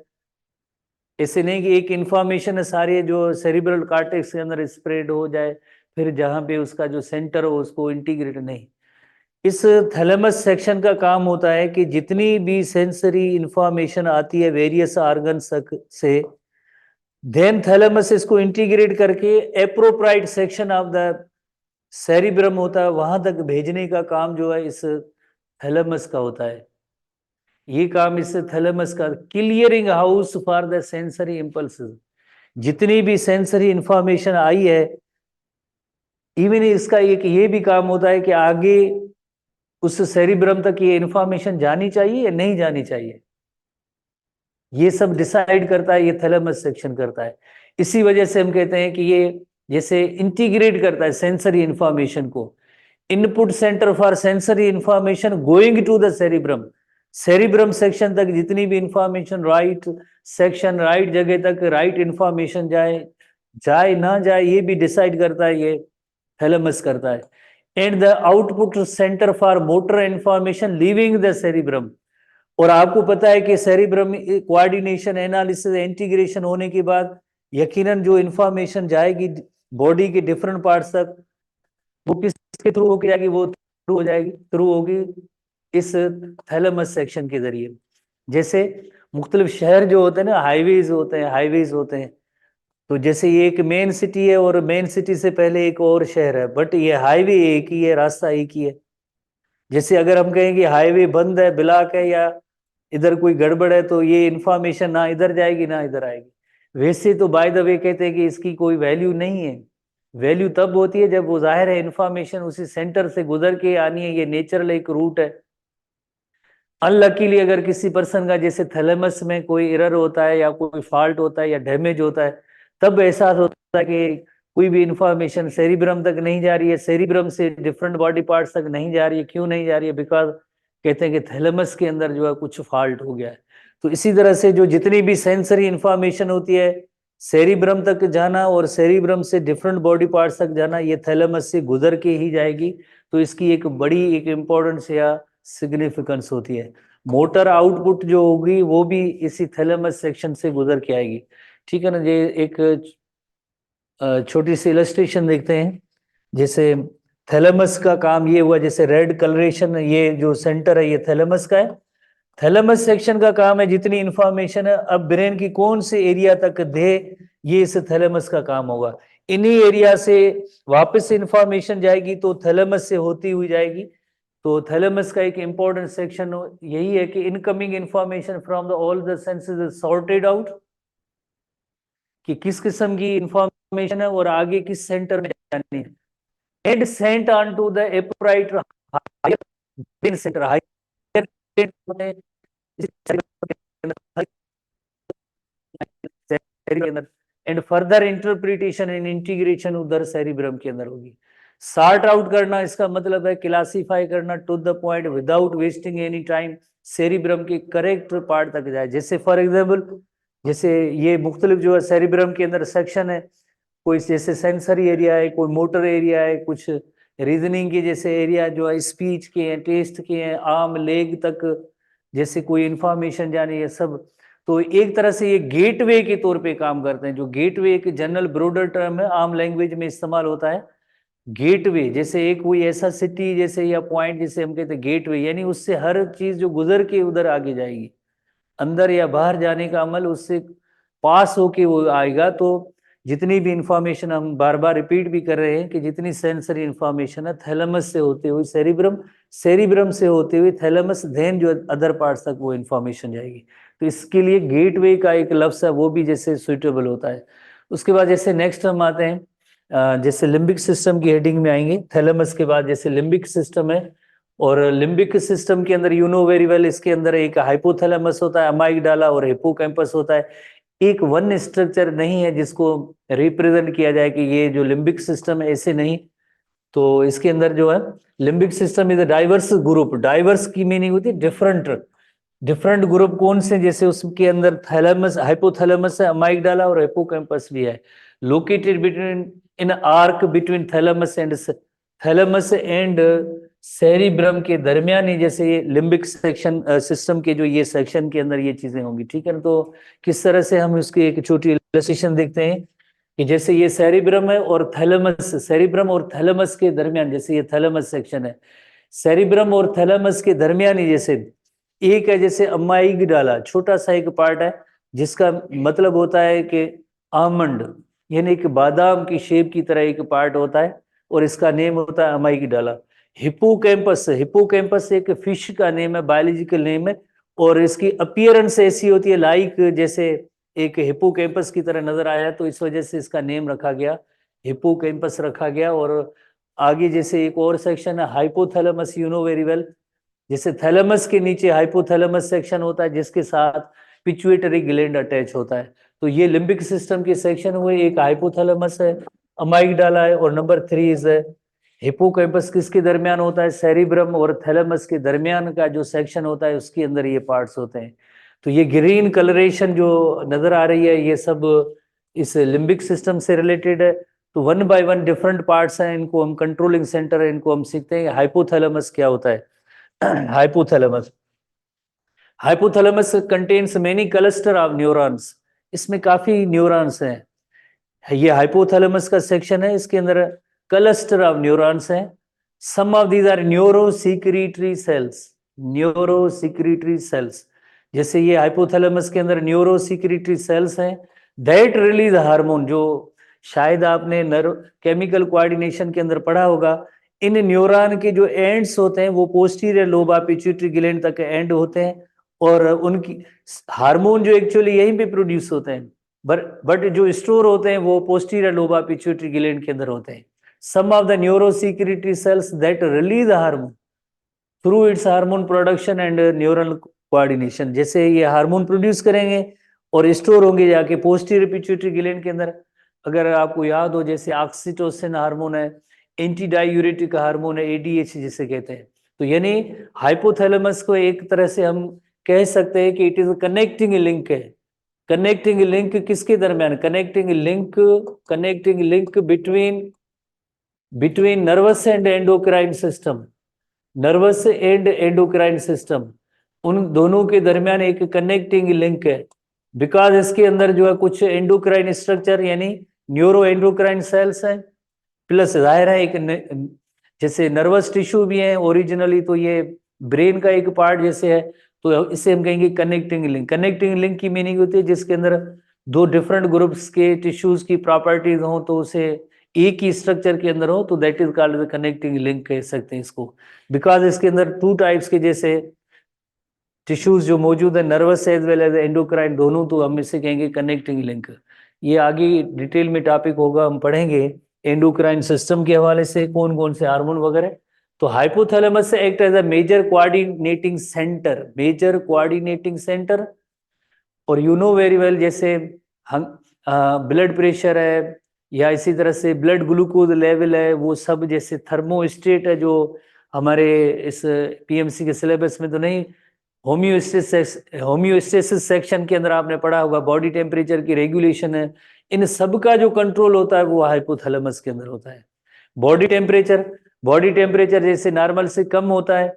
ऐसे नहीं कि एक इंफॉर्मेशन है सारी जो सेरिब्रल कॉर्टेक्स के अंदर स्प्रेड हो जाए फिर जहां पे उसका जो सेंटर हो उसको इंटीग्रेट नहीं। इस थैलेमस सेक्शन का काम होता है कि जितनी भी सेंसरी इंफॉर्मेशन आती है वेरियस ऑर्गन्स से, देन थैलेमस इसको इंटीग्रेट करके एप्रोप्राइट सेक्शन ऑफ द सेरिब्रम होता है वहां तक भेजने का काम जो है इस थैलेमस का होता है। ये काम इस थैलेमस का clearing house for the sensory impulses. जितनी भी सेंसरी इंफॉर्मेशन आई है, इवन इसका एक ये भी काम होता है कि आगे उस सेरिब्रम तक ये इंफॉर्मेशन जानी चाहिए या नहीं जानी चाहिए, ये सब डिसाइड करता है, ये थैलेमस सेक्शन करता है। इसी वजह से हम कहते हैं कि ये जैसे इंटीग्रेट करता है सेंसरी इंफॉर्मेशन को। Input centre for sensory information going to the cerebrum, cerebrum section तक जितनी भी इंफॉर्मेशन राइट सेक्शन, राइट जगह तक राइट इंफॉर्मेशन जाए, जाए ना जाए ये भी डिसाइड करता है, ये थैलेमस करता है। And the output centre for motor information leaving the cerebrum. और आपको पता है कि सेरिब्रम कोऑर्डिनेशन, एनालिसिस, इंटीग्रेशन होने के बाद यकीनन जो इंफॉर्मेशन जाएगी बॉडी के डिफरेंट पार्ट्स तक, वो किसके थ्रू होकर जाएगी, वो थ्रू हो जाएगी, थ्रू होगी इस थैलेमस सेक्शन के जरिए। जैसे मुख्तलिफ शहर जो होते हैं ना, हाईवेज होते हैं, तो जैसे ये एक मेन सिटी है और मेन सिटी से पहले एक और शहर है, बट ये हाईवे एक ही है, रास्ता एक ही है। जैसे अगर हम कहें कि हाईवे बंद है, ब्लॉक है, या इधर कोई गड़बड़ है, तो ये इंफॉर्मेशन ना इधर जाएगी ना इधर आएगी। वैसे तो बाय द वे कहते हैं कि इसकी कोई वैल्यू नहीं है। वैल्यू तब होती है जब वो जाहिर है इंफॉर्मेशन उसी सेंटर से गुजर के आनी है, ये नेचुरल एक रूट है। अनलकीली अगर किसी पर्सन का जैसे थैलेमस में कोई एरर होता है या कोई फॉल्ट होता है या डैमेज होता है, तब एहसास होता है कि कोई भी इंफॉर्मेशन सेरिब्रम तक नहीं जा रही है, सेरिब्रम से डिफरेंट बॉडी पार्ट्स तक नहीं जा रही है। क्यों नहीं जा रही है? बिकॉज कहते हैं कि थैलेमस के अंदर जो है कुछ फॉल्ट हो गया है। तो इसी तरह से जो जितनी भी सेंसरी इंफॉर्मेशन होती है, सेरिब्रम तक जाना और सेरिब्रम से डिफरेंट बॉडी पार्ट्स तक जाना, ये थैलेमस से गुजर के ही जाएगी। तो इसकी एक बड़ी एक इम्पोर्टेंस या सिग्निफिकेंस होती है। मोटर आउटपुट जो होगी वो भी इसी थैलेमस सेक्शन से गुजर के आएगी। ठीक है ना। ये एक छोटी सी इलस्ट्रेशन देखते हैं। जैसे थैलेमस का काम ये हुआ, जैसे रेड कलरेशन, ये जो सेंटर है ये थैलेमस का है। थैलेमस सेक्शन का काम है जितनी इंफॉर्मेशन है अब ब्रेन की कौन से एरिया तक दे, ये इस थैलेमस का काम होगा। इन्हीं एरिया से वापस इंफॉर्मेशन जाएगी तो थैलेमस से होती हुई जाएगी। तो थैलेमस का एक इंपॉर्टेंट सेक्शन यही है कि incoming information from the all the senses is sorted out, कि किस किस्म की इंफॉर्मेशन है और आगे किस सेंटर में जानी है, and sent on to the appropriate higher centre, higher and further interpretation and integration उधर सेरिब्रम के अंदर होगी। सॉर्ट आउट करना, इसका मतलब है क्लासीफाई करना to the point without wasting any time, cerebrum के करेक्ट पार्ट तक जाए। जैसे फॉर एग्जाम्पल, जैसे ये मुख्तलिफ जो है सेरिब्रम के अंदर सेक्शन है, कोई जैसे सेंसरी एरिया है, कोई मोटर एरिया है, कुछ रीजनिंग के जैसे एरिया जो है, स्पीच के हैं, टेस्ट के हैं, आर्म लेग तक जैसे कोई इंफॉर्मेशन जानी है सब। तो एक तरह से ये गेटवे के तौर पे काम करते हैं। जो गेटवे एक जनरल ब्रॉडर टर्म है, आम लैंग्वेज में इस्तेमाल होता है। गेटवे जैसे एक कोई ऐसा सिटी जैसे या पॉइंट जिसे हम कहते हैं गेटवे, यानी उससे हर चीज जो गुजर के उधर आगे जाएगी, अंदर या बाहर जाने का अमल उससे पास होके वो आएगा। तो जितनी भी इंफॉर्मेशन, हम बार बार रिपीट भी कर रहे हैं कि जितनी सेंसरी इंफॉर्मेशन है, थैलेमस से होते हुए सेरिब्रम, सेरिब्रम से होते हुए थैलेमस, देन जो अदर पार्ट्स तक वो इंफॉर्मेशन जाएगी। तो इसके लिए गेटवे का एक लफ्ज है, वो भी जैसे सुइटेबल होता है। उसके बाद जैसे नेक्स्ट हम आते हैं, जैसे लिम्बिक सिस्टम की हेडिंग में आएंगे। थैलेमस के बाद जैसे लिम्बिक सिस्टम है, और लिम्बिक सिस्टम के अंदर यू नो वेरी वेल, इसके अंदर एक हाइपोथैलेमस होता है, अमाइगडाला और हिप्पोकैम्पस होता है। एक वन स्ट्रक्चर नहीं है जिसको रिप्रेजेंट किया जाए कि ये जो लिम्बिक सिस्टम है, ऐसे नहीं। तो इसके अंदर जो है limbic system is a diverse group. Diverse की मीनिंग होती है डिफरेंट। डिफरेंट ग्रुप कौन से, जैसे उसके अंदर थैलेमस, हाइपोथैलेमस है, अमाइगडाला और हिप्पोकैम्पस भी है। Located between in arc between thalamus and cerebrum के दरमियान ही, जैसे ये लिम्बिक सेक्शन सिस्टम के जो ये सेक्शन के अंदर ये चीजें होंगी, ठीक है ना। तो किस तरह से हम उसकी एक छोटी इलस्ट्रेशन देखते हैं कि जैसे ये सेरिब्रम है और थैलेमस, सेरिब्रम और थैलेमस के दरमियान, जैसे ये थैलेमस सेक्शन है, सेरिब्रम और थैलेमस के दरमियान ही जैसे एक है, जैसे अमाइगडाला छोटा सा एक पार्ट है, जिसका मतलब होता है कि आमंड, यानी एक बादाम की शेप की तरह एक पार्ट होता है, और इसका नेम होता है अमाइगडाला। हिप्पोकैम्पस, हिप्पोकैम्पस एक फिश का नेम है, बायोलॉजिकल नेम है, और इसकी अपीयरेंस ऐसी होती है लाइक जैसे एक हिप्पोकैम्पस की तरह नजर आया, तो इस वजह से इसका नेम रखा गया, हिप्पोकैम्पस रखा गया। और आगे जैसे एक और सेक्शन है hypothalamus, you know very well, जैसे थैलेमस के नीचे हाइपोथैलेमस सेक्शन होता है, जिसके साथ पिट्यूटरी ग्लैंड अटैच होता है। तो ये लिम्बिक सिस्टम के सेक्शन हुए, एक हाइपोथैलेमस है, अमाइगडाला है, और नंबर 3 इज है हिप्पोकैम्पस। किसके दरमियान होता है, सेरिब्रम और थैलेमस के दरमियान का जो सेक्शन होता है, उसके अंदर ये पार्ट्स होते हैं। तो ये ग्रीन कलरेशन जो नजर आ रही है, ये सब इस लिम्बिक सिस्टम से रिलेटेड है। तो one by one different parts हैं, इनको हम कंट्रोलिंग सेंटर है, इनको हम सीखते हैं। हाइपोथैलेमस क्या होता है? Hypothalamus, hypothalamus contains many cluster of neurons, इसमें काफी न्यूरॉन्स हैं। ये हाइपोथैलेमस का सेक्शन है, इसके अंदर क्लस्टर ऑफ न्यूरॉन्स हैं। Some of these are neurosecretory cells, neurosecretory cells. जैसे ये हाइपोथैलेमस के अंदर न्यूरो सिक्रीटरी सेल्स हैं दैट रिलीज हार्मोन, जो शायद आपने नर्व केमिकल कोऑर्डिनेशन के अंदर पढ़ा होगा। इन न्यूरॉन के जो एंड्स होते हैं वो posterior lobe of pituitary gland तक एंड होते हैं, और उनकी हार्मोन जो एक्चुअली यहीं पे प्रोड्यूस होते हैं, बट जो स्टोर होते हैं वो posterior lobe of pituitary gland के अंदर होते हैं। Some of the neurosecretory cells that release hormone through its hormone production and neural coordination. जैसे ये हार्मोन प्रोड्यूस करेंगे और स्टोर होंगे जाके पोस्टीरियर पिट्यूटरी ग्लैंड के अंदर। अगर आपको याद हो, जैसे ऑक्सीटोसिन हार्मोन है, एंटी डायूरेटिक हार्मोन है, एडीएच जिसे कहते हैं। तो यानी हाइपोथैलेमस को एक तरह से हम कह सकते हैं कि इट इज कनेक्टिंग लिंक है। कनेक्टिंग लिंक किसके दरमियान? Connecting link between nervous and endocrine system, nervous and endocrine system, उन दोनों के दरमियान एक कनेक्टिंग लिंक है। बिकॉज इसके अंदर जो है कुछ एंडोक्राइन स्ट्रक्चर यानी न्यूरो एंडोक्राइन सेल्स हैं, प्लस जाहिर है एक जैसे नर्वस टिश्यू भी है ओरिजिनली, तो ये ब्रेन का एक पार्ट जैसे है। तो इसे हम कहेंगे कनेक्टिंग लिंक। कनेक्टिंग लिंक की मीनिंग होती है जिसके अंदर दो डिफरेंट ग्रुप्स के टिश्यूज की प्रॉपर्टीज हो, तो उसे एक ही स्ट्रक्चर के अंदर हो, तो that is called connecting link कह सकते हैं इसको। बिकॉज इसके अंदर टू टाइप्स के जैसे टिश्यूज जो मौजूद है, nervous as well as endocrine दोनों, तो हम इसे कहेंगे कनेक्टिंग लिंक। ये आगे डिटेल में टॉपिक होगा, हम पढ़ेंगे एंडोक्राइन सिस्टम के हवाले से कौन कौन से हार्मोन वगैरह। तो हाइपोथैलेमस से act as a major coordinating centre, major coordinating centre. और यू नो वेरी वेल, जैसे हम ब्लड प्रेशर है, या इसी तरह से ब्लड ग्लूकोज लेवल है, वो सब जैसे थर्मोस्टेट है जो हमारे इस पीएमसी के सिलेबस में तो नहीं, होम्योस्टेसिस सेक्शन के अंदर आपने पढ़ा होगा, बॉडी टेम्परेचर की रेगुलेशन है, इन सब का जो कंट्रोल होता है वो हाइपोथैलेमस के अंदर होता है। बॉडी टेम्परेचर जैसे नॉर्मल से कम होता है,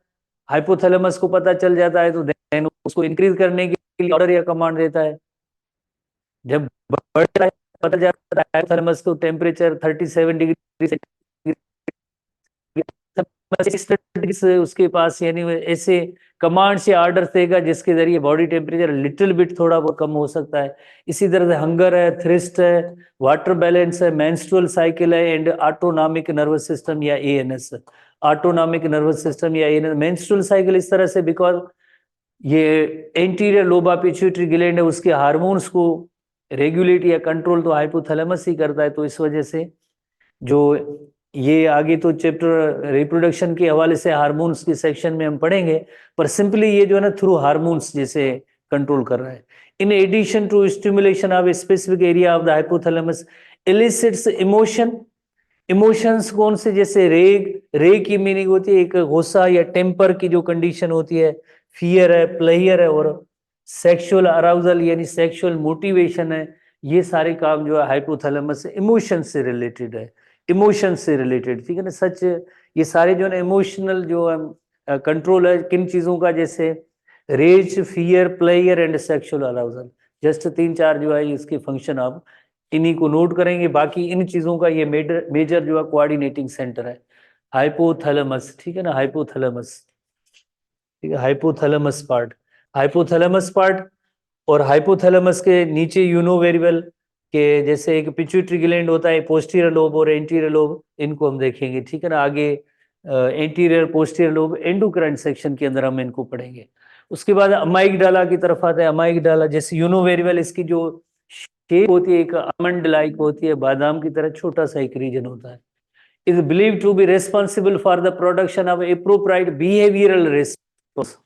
हाइपोथैलेमस को पता चल जाता है, तो देन उसको इंक्रीज करने के लिए ऑर्डर या कमांड देता है। जब बढ़ जाता है, पता जाता है हाइपोथैलेमस को टेम्परेचर 37 डिग्री से उसके पास, यानी ऐसे कमांड से ऑर्डर देगा जिसके जरिए बॉडी टेम्परेचर लिटिल बिट थोड़ा बहुत कम हो सकता है। इसी तरह से हंगर है, थ्रिस्ट है, वाटर बैलेंस है, मेंस्ट्रुअल साइकिल है, एंड ऑटोनॉमिक नर्वस सिस्टम या एएनएस। ऑटोनॉमिक नर्वस सिस्टम या एएनएस, मेंस्ट्रुअल साइकिल इस तरह से बिकॉज ये एंटीरियर लोबा पिट्यूटरी ग्लैंड है, उसके हार्मोन्स को रेगुलेट या कंट्रोल तो हाइपोथैलेमस ही करता है। तो इस वजह से जो ये आगे तो चैप्टर रिप्रोडक्शन के हवाले से हार्मोन्स के सेक्शन में हम पढ़ेंगे, पर सिंपली ये जो है ना थ्रू हार्मोन्स जैसे कंट्रोल कर रहा है। In addition to stimulation of a specific area of the hypothalamus elicits emotion. Emotions कौन से, जैसे रे की मीनिंग होती है एक गुस्सा या टेम्पर की जो कंडीशन होती है, फियर है, प्लेयर है, और सेक्सुअल अराउजल यानी सेक्सुअल मोटिवेशन है। ये सारे काम जो है हाइपोथैलेमस इमोशन से रिलेटेड है, इमोशन से रिलेटेड, ठीक है ना। सच ये सारे जो है इमोशनल जो कंट्रोल है किन चीजों का, जैसे rage, fear, pleasure and sexual arousal. Just 3-4 जो है इसके फंक्शन आप इन्हीं को नोट करेंगे। बाकी इन चीजों का ये मेजर जो है कोऑर्डिनेटिंग सेंटर है हाइपोथैलेमस, ठीक है ना, हाइपोथैलेमस, ठीक है, हाइपोथैलेमस पार्ट। और हाइपोथैलेमस के नीचे यू नो वेरी वेल के जैसे एक पिट्यूटरी ग्लैंड होता है, पोस्टीरियर लोब और एंटीरियर लोब, इनको हम देखेंगे, ठीक है ना। आगे anterior posterior lobe endocrine section के अंदर हम इनको पढ़ेंगे। उसके बाद अमाइगडाला की तरफ आते हैं। अमाइगडाला जैसे यू नो वेरी वेल, इसकी जो शेप होती है एक आमंड लाइक होती है, बादाम की तरह छोटा सा एक रीजन होता है। Is believe to be responsible for the production of appropriate behavioural response.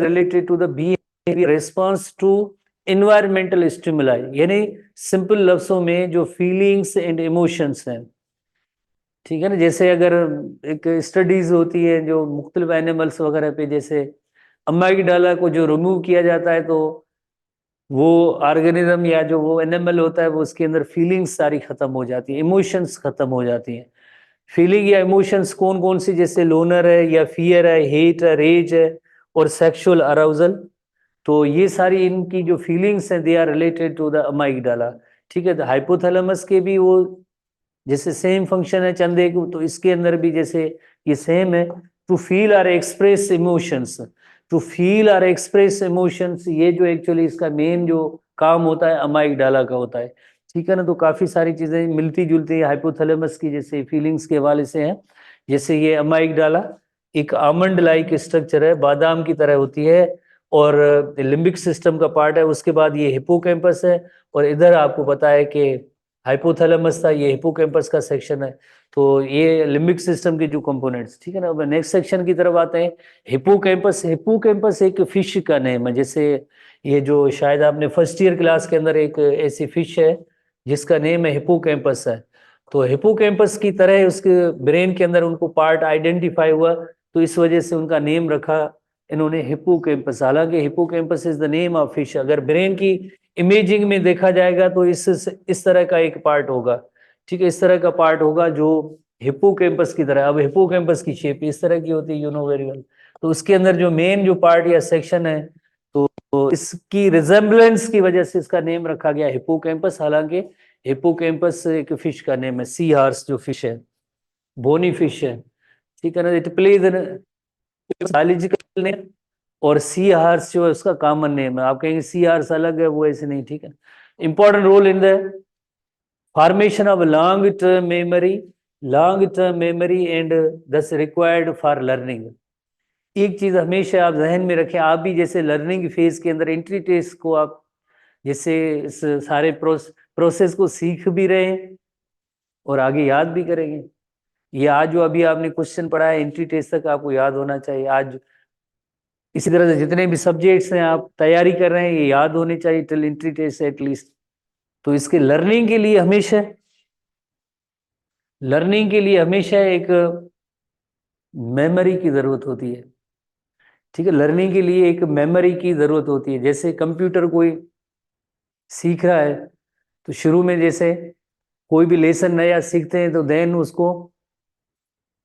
Related to the behaviour response to environmental stimuli, यानी सिंपल लफ्जों में जो फीलिंग्स एंड इमोशंस हैं, ठीक है ना। जैसे अगर एक स्टडीज होती है जो मुख्तलिफ एनिमल्स वगैरह पे, जैसे अमाइगडाला को जो रिमूव किया जाता है तो वो ऑर्गेनिज्म या जो वो एनिमल होता है वो उसके अंदर फीलिंग्स सारी खत्म हो जाती है, इमोशंस खत्म हो जाती हैं। फीलिंग या इमोशंस कौन कौन सी, जैसे लोनर है या फियर है, हेट है, रेज है, और सेक्सुअल अराउजल। तो ये सारी इनकी जो फीलिंग्स हैं they are related to the amygdala, ठीक है। तो हाइपोथैलेमस के भी वो जैसे सेम फंक्शन है चंदे को, तो इसके अंदर भी जैसे ये सेम है, टू फील और एक्सप्रेस इमोशंस। टू फील और एक्सप्रेस इमोशंस, ये जो एक्चुअली इसका मेन जो काम होता है अमाइगडाला का होता है, ठीक है ना। तो काफी सारी चीजें मिलती जुलती हाइपोथैलेमस की जैसे फीलिंग्स के हवाले से हैं। जैसे ये अमाइगडाला एक आमंड लाइक स्ट्रक्चर है, बादाम की तरह होती है, और लिम्बिक सिस्टम का पार्ट है। उसके बाद ये हिपोकैम्पस है, और इधर आपको पता है कि हाइपोथैलेमस था, ये हिपोकैम्पस का सेक्शन है। तो ये लिम्बिक सिस्टम के जो कंपोनेंट्स, ठीक है ना। अब नेक्स्ट सेक्शन की तरफ आते हैं। हिपोकैम्पस, हिपोकैम्पस एक फिश का नेम है। जैसे ये जो शायद आपने फर्स्ट ईयर क्लास के अंदर एक ऐसी फिश है जिसका नेम है हिपोकैम्पस है। तो हिपोकैम्पस की तरह उसके ब्रेन के अंदर उनको पार्ट आइडेंटिफाई हुआ, तो इस वजह से उनका नेम रखा इन्होंने हिपोकैम्पस। हालांकि hippocampus is the name of fish. अगर ब्रेन की इमेजिंग में देखा जाएगा तो इस तरह का एक पार्ट होगा, ठीक है, इस तरह का पार्ट होगा जो हिपोकैम्पस की तरह। अब हिपोकैम्पस की शेप इस तरह की होती है, यू नो वेरी वेल। तो उसके अंदर जो मेन जो पार्ट या सेक्शन है, तो इसकी रिजेम्बलेंस की वजह से इसका नेम रखा गया हिपोकैम्पस। हालांकि हिपोकैम्पस एक फिश का नेम है, सी हार्स जो फिश है, बोनी फिश है, ठीक है ना। इट प्लेज बायोलॉजिकल नेम, और सी हार्स जो है उसका कॉमन नेम है। आप कहेंगे सी हार्स अलग है, वो ऐसे नहीं, ठीक है। Important role in the formation of long term memory and this required for learning. एक चीज हमेशा आप जहन में रखें, आप भी जैसे लर्निंग फेज के अंदर एंट्री टेस्ट को आप जैसे इस सारे प्रोसेस को सीख भी रहे हैं और आगे याद भी करेंगे। ये आज जो अभी आपने क्वेश्चन पढ़ा है एंट्री टेस्ट तक आपको याद होना चाहिए आज। इसी तरह से जितने भी सब्जेक्ट्स हैं आप तैयारी कर रहे हैं ये याद होने चाहिए टिल एंट्री टेस्ट एटलीस्ट। तो इसके लर्निंग के लिए हमेशा एक मेमोरी की जरूरत होती है। ठीक है, लर्निंग के लिए एक मेमोरी की जरूरत होती है। जैसे कंप्यूटर कोई सीख रहा है तो शुरू में जैसे कोई भी लेसन नया सीखते हैं तो देन उसको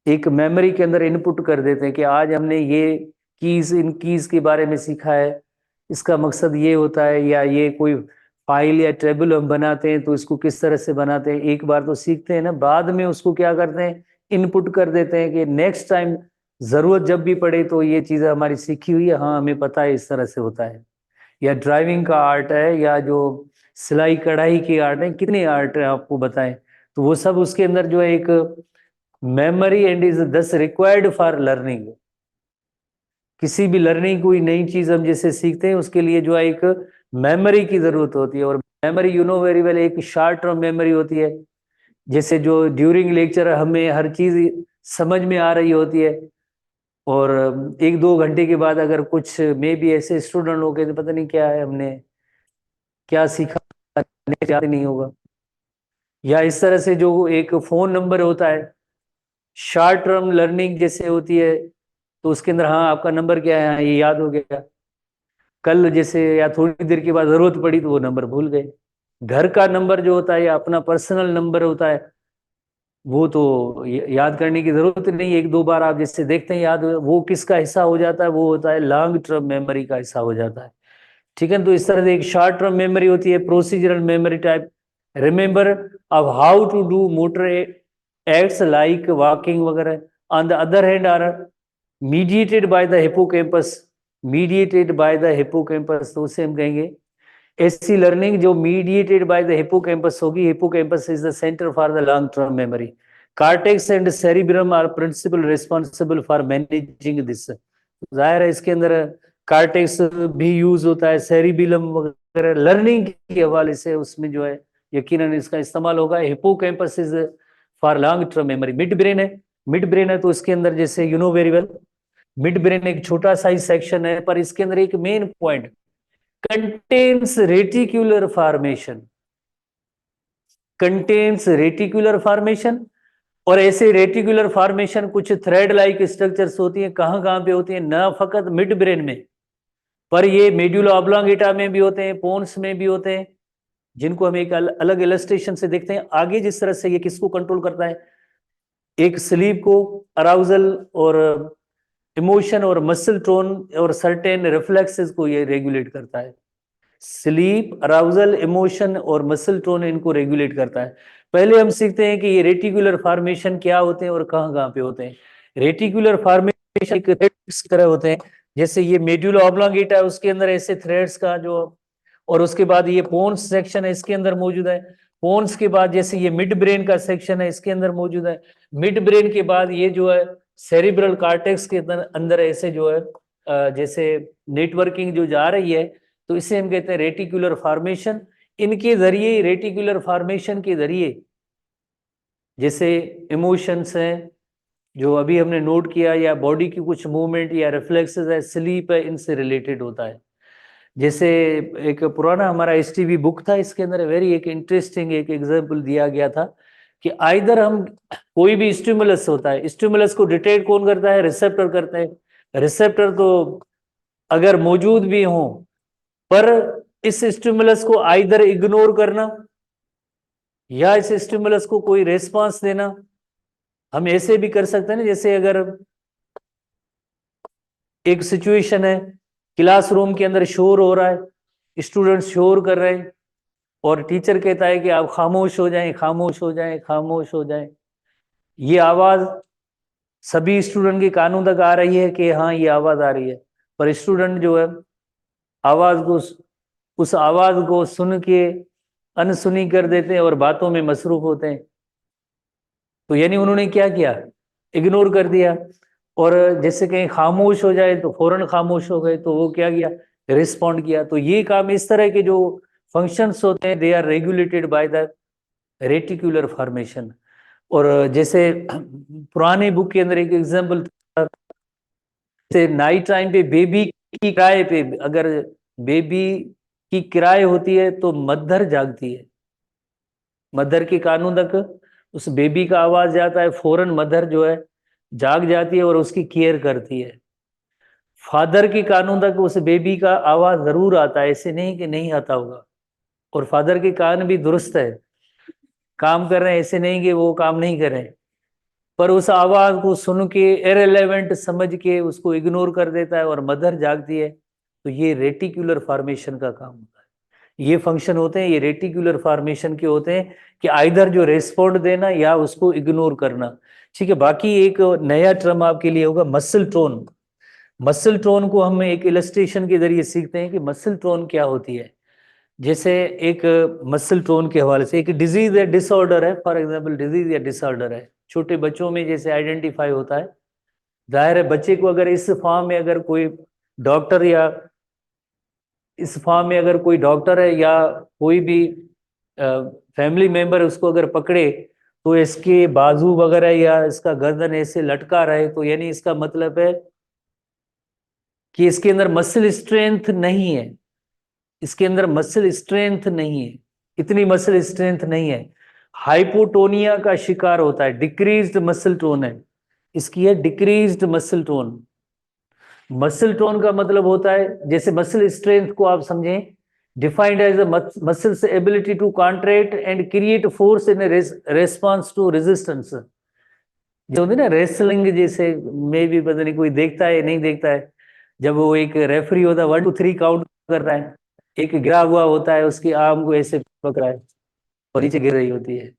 एक मेमोरी के अंदर इनपुट कर देते हैं कि आज हमने ये इन कीज के बारे में सीखा है, इसका मकसद ये होता है, या ये कोई फाइल या टेबल हम बनाते हैं तो इसको किस तरह से बनाते हैं। एक बार तो सीखते हैं ना, बाद में उसको क्या करते हैं, इनपुट कर देते हैं कि नेक्स्ट टाइम जरूरत जब भी पड़े तो ये चीज़ हमारी सीखी हुई है, हाँ हमें पता है इस तरह से होता है। या ड्राइविंग का आर्ट है, या जो सिलाई कढ़ाई की आर्ट है, कितनी आर्ट है आपको बताएं, तो वो सब उसके अंदर जो है एक मेमोरी एंड इज दस रिक्वायर्ड फॉर लर्निंग। किसी भी लर्निंग कोई नई चीज हम जैसे सीखते हैं उसके लिए जो है एक मेमोरी की जरूरत होती है। और memory you know very well एक शॉर्ट टर्म मेमोरी होती है। जैसे जो ड्यूरिंग लेक्चर हमें हर चीज समझ में आ रही होती है, और एक दो घंटे के बाद अगर कुछ मे भी ऐसे स्टूडेंट हो गए तो पता नहीं क्या है, हमने क्या सीखा याद नहीं होगा। या इस तरह से जो एक फोन नंबर होता है, शॉर्ट टर्म लर्निंग जैसे होती है, तो उसके अंदर हाँ आपका नंबर क्या है, हाँ ये याद हो गया, कल जैसे या थोड़ी देर के बाद जरूरत पड़ी तो वो नंबर भूल गए। घर का नंबर जो होता है या अपना पर्सनल नंबर होता है, वो तो याद करने की जरूरत नहीं, एक दो बार आप जैसे देखते हैं याद वो किसका हिस्सा हो जाता है, वो होता है लॉन्ग टर्म मेमोरी का हिस्सा हो जाता है। ठीक है, तो इस तरह से एक शॉर्ट टर्म मेमोरी होती है, procedural memory type, remember of how to do motor acts like walking वगैरह। On the other hand are mediated by the hippocampus, mediated by the hippocampus, तो उसे हम कहेंगे ऐसी लर्निंग जो मीडिएटेड बाय द हिपोकैम्पस होगी। Hippocampus is the centre for the long term memory. Cortex and cerebrum are principal responsible for managing this. जाहिर है इसके अंदर कार्टेक्स भी यूज होता है, सेरिबिलम वगैरह लर्निंग के हवाले से उसमें जो है यकीनन इसका इस्तेमाल होगा। Hippocampus is for long term memory. Mid brain है, मिड ब्रेन है तो इसके अंदर जैसे you know very well, mid brain एक छोटा सा ही सेक्शन है, पर इसके अंदर एक main point, contains reticular formation, contains reticular formation. और ऐसे रेटिकुलर फॉर्मेशन कुछ थ्रेड लाइक स्ट्रक्चर्स होती हैं, कहाँ कहाँ पे होती हैं, न फकत मिड ब्रेन में, पर ये मेड्यूला ऑब्लोंगेटा में भी होते हैं, पोन्स में भी होते हैं, जिनको हम एक अलग इलस्ट्रेशन से देखते हैं आगे। जिस तरह से ये किसको कंट्रोल करता है, एक स्लीप को, अराउजल और इमोशन और मसल टोन और सर्टेन रिफ्लेक्सेस को ये रेगुलेट करता है। स्लीप, अराउजल, इमोशन और मसल टोन इनको रेगुलेट करता है। पहले हम सीखते हैं कि ये रेटिकुलर फॉर्मेशन क्या होते हैं और कहाँ कहाँ पे होते हैं। रेटिकुलर फॉर्मेशन एक थ्रेड्स की तरह होते हैं, जैसे ये मेड्यूला ऑब्लोंगेटा है उसके अंदर ऐसे थ्रेड्स का जो, और उसके बाद ये पोन्स सेक्शन है इसके अंदर मौजूद है। पोन्स के बाद जैसे ये मिड ब्रेन का सेक्शन है इसके अंदर मौजूद है। मिड ब्रेन के बाद ये जो है सेरिब्रल कार्टेक्स के अंदर ऐसे जो है जैसे नेटवर्किंग जो जा रही है, तो इसे हम कहते हैं रेटिकुलर फॉर्मेशन। इनके जरिए, रेटिकुलर फॉर्मेशन के जरिए, जैसे इमोशंस हैं जो अभी हमने नोट किया, या बॉडी की कुछ मूवमेंट या रिफ्लेक्सेस है, स्लीप है, इनसे रिलेटेड होता है। जैसे एक पुराना हमारा एसटीवी बुक था, इसके अंदर वेरी एक इंटरेस्टिंग एक एग्जांपल दिया गया था कि आइदर हम कोई भी स्टिमुलस होता है, स्टिमुलस को डिटेक्ट कौन करता है, रिसेप्टर करते हैं। रिसेप्टर तो अगर मौजूद भी हो, पर इस स्टिमुलस को आइदर इग्नोर करना या इस स्टिमुलस को कोई रेस्पॉन्स देना। हम ऐसे भी कर सकते हैं ना, जैसे अगर एक सिचुएशन है, क्लासरूम के अंदर शोर हो रहा है, स्टूडेंट शोर कर रहे हैं, और टीचर कहता है कि आप खामोश हो जाएं, खामोश हो जाएं, खामोश हो जाएं। ये आवाज सभी स्टूडेंट के कानों तक आ रही है कि हाँ ये आवाज आ रही है, पर स्टूडेंट जो है आवाज को, उस आवाज को सुन के अनसुनी कर देते हैं और बातों में मसरूफ होते हैं। तो यानी उन्होंने क्या किया, इग्नोर कर दिया। और जैसे कहीं खामोश हो जाए तो फौरन खामोश हो गए, तो वो क्या किया, रिस्पॉन्ड किया। तो ये काम, इस तरह के जो फंक्शंस होते हैं, they are regulated by the reticular formation. और जैसे पुराने बुक के अंदर एक एग्जांपल था, जैसे नाइट टाइम पे बेबी की किराए पे, अगर बेबी की किराए होती है तो मदर जागती है, मदर के कानों तक उस बेबी का आवाज जाता है, फौरन मदर जो है जाग जाती है और उसकी केयर करती है। फादर के कानों तक उस बेबी का आवाज जरूर आता है, ऐसे नहीं कि नहीं आता होगा, और फादर के कान भी दुरुस्त है, काम कर रहे हैं, ऐसे नहीं कि वो काम नहीं कर रहे हैं, पर उस आवाज को सुन के इररिलेवेंट समझ के उसको इग्नोर कर देता है और मदर जागती है। तो ये रेटिकुलर फॉर्मेशन का काम होता है। ये फंक्शन होते हैं, ये रेटिकुलर फॉर्मेशन के होते हैं कि आइदर जो रेस्पॉन्ड देना या उसको इग्नोर करना। ठीक है, बाकी एक नया टर्म आपके लिए होगा मसल टोन। मसल टोन को हम एक इलस्ट्रेशन के जरिए सीखते हैं कि मसल टोन क्या होती है। जैसे एक मसल टोन के हवाले से एक डिजीज है, डिसऑर्डर है, फॉर एग्जांपल डिजीज या डिसऑर्डर है, छोटे बच्चों में जैसे आइडेंटिफाई होता है। जाहिर है बच्चे को अगर इस फॉर्म में अगर कोई डॉक्टर या इस फॉर्म में अगर कोई डॉक्टर है या कोई भी फैमिली मेंबर उसको अगर पकड़े तो इसके बाजू वगैरह या इसका गर्दन ऐसे लटका रहे, तो यानी इसका मतलब है कि इसके अंदर मसल स्ट्रेंथ नहीं है, इसके अंदर मसल स्ट्रेंथ नहीं है, इतनी मसल स्ट्रेंथ नहीं है, हाइपोटोनिया का शिकार होता है, डिक्रीज्ड मसल टोन है, इसकी है decreased muscle tone. Muscle tone का मतलब होता है, जैसे मसल स्ट्रेंथ को आप समझें, defined as a muscle's ability to contract and create force in response to resistance. जो होती है ना रेसलिंग, जैसे में भी पता नहीं कोई देखता है नहीं देखता है, जब वो एक रेफरी होता है 1 2 3 काउंट कर रहा है, एक गिरा हुआ होता है, उसकी आर्म को ऐसे पकड़ा है और नीचे गिर रही होती है,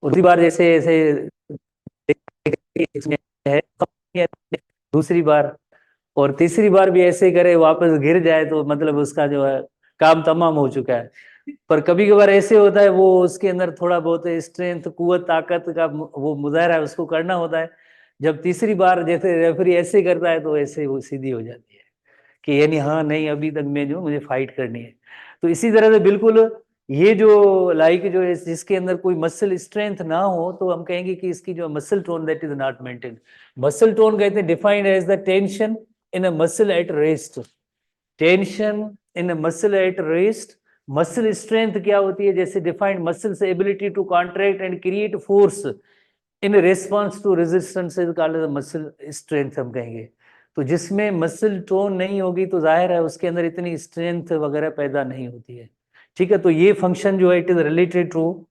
उसी बार जैसे ऐसे इसमें है, दूसरी बार और तीसरी बार भी ऐसे करे वापस गिर जाए तो मतलब उसका जो है काम तमाम हो चुका है। पर कभी कभार ऐसे होता है वो उसके अंदर थोड़ा बहुत स्ट्रेंथ कुव्वत ताकत का वो मुजाहरा है, उसको करना होता है। जब तीसरी बार जैसे रेफरी ऐसे करता है तो ऐसे वो सीधी हो जाती है कि यानी हाँ नहीं अभी तक मैं जो मुझे फाइट करनी है। तो इसी तरह से बिल्कुल ये जो लाइक जो है जिसके अंदर कोई मसल स्ट्रेंथ ना हो तो हम कहेंगे कि इसकी जो muscle tone that is not maintain. Muscle tone कहते हैं defined as the tension in a muscle at rest, tension in a muscle at rest. Muscle strength क्या होती है, जैसे defined muscle's ability to contract and create force in response to resistance is called muscle strength हम कहेंगे। तो जिसमें muscle tone नहीं होगी तो जाहिर है उसके अंदर इतनी स्ट्रेंथ वगैरह पैदा नहीं होती है। ठीक है, तो ये फंक्शन जो है it is related to,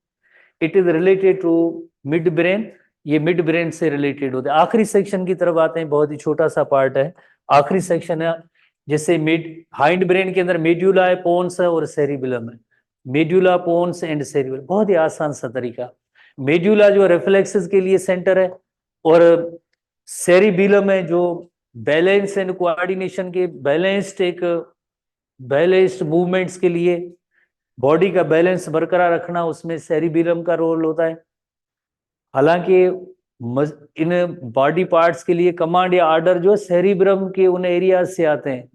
it is related to mid brain, ये मिड ब्रेन से रिलेटेड होता है। आखिरी सेक्शन की तरफ आते हैं, बहुत ही छोटा सा पार्ट है, आखिरी सेक्शन है। जैसे मिड हाइंड ब्रेन के अंदर मेड्यूला है, पोन्स है और सेरिबेलम है। मेड्यूला, पोन्स एंड सेरिबेलम, बहुत ही आसान सा तरीका। मेड्यूला जो रिफ्लेक्सेस के लिए सेंटर है और सेरिबेलम है जो बैलेंस एंड कोऑर्डिनेशन के बैलेंस्ड एक बैलेंस्ड मूवमेंट्स के लिए, बॉडी का बैलेंस बरकरार रखना, उसमें सेरिबेलम का रोल होता है। हालांकि इन बॉडी पार्ट्स के लिए कमांड या ऑर्डर जो सेरिब्रम के उन एरियाज से आते हैं।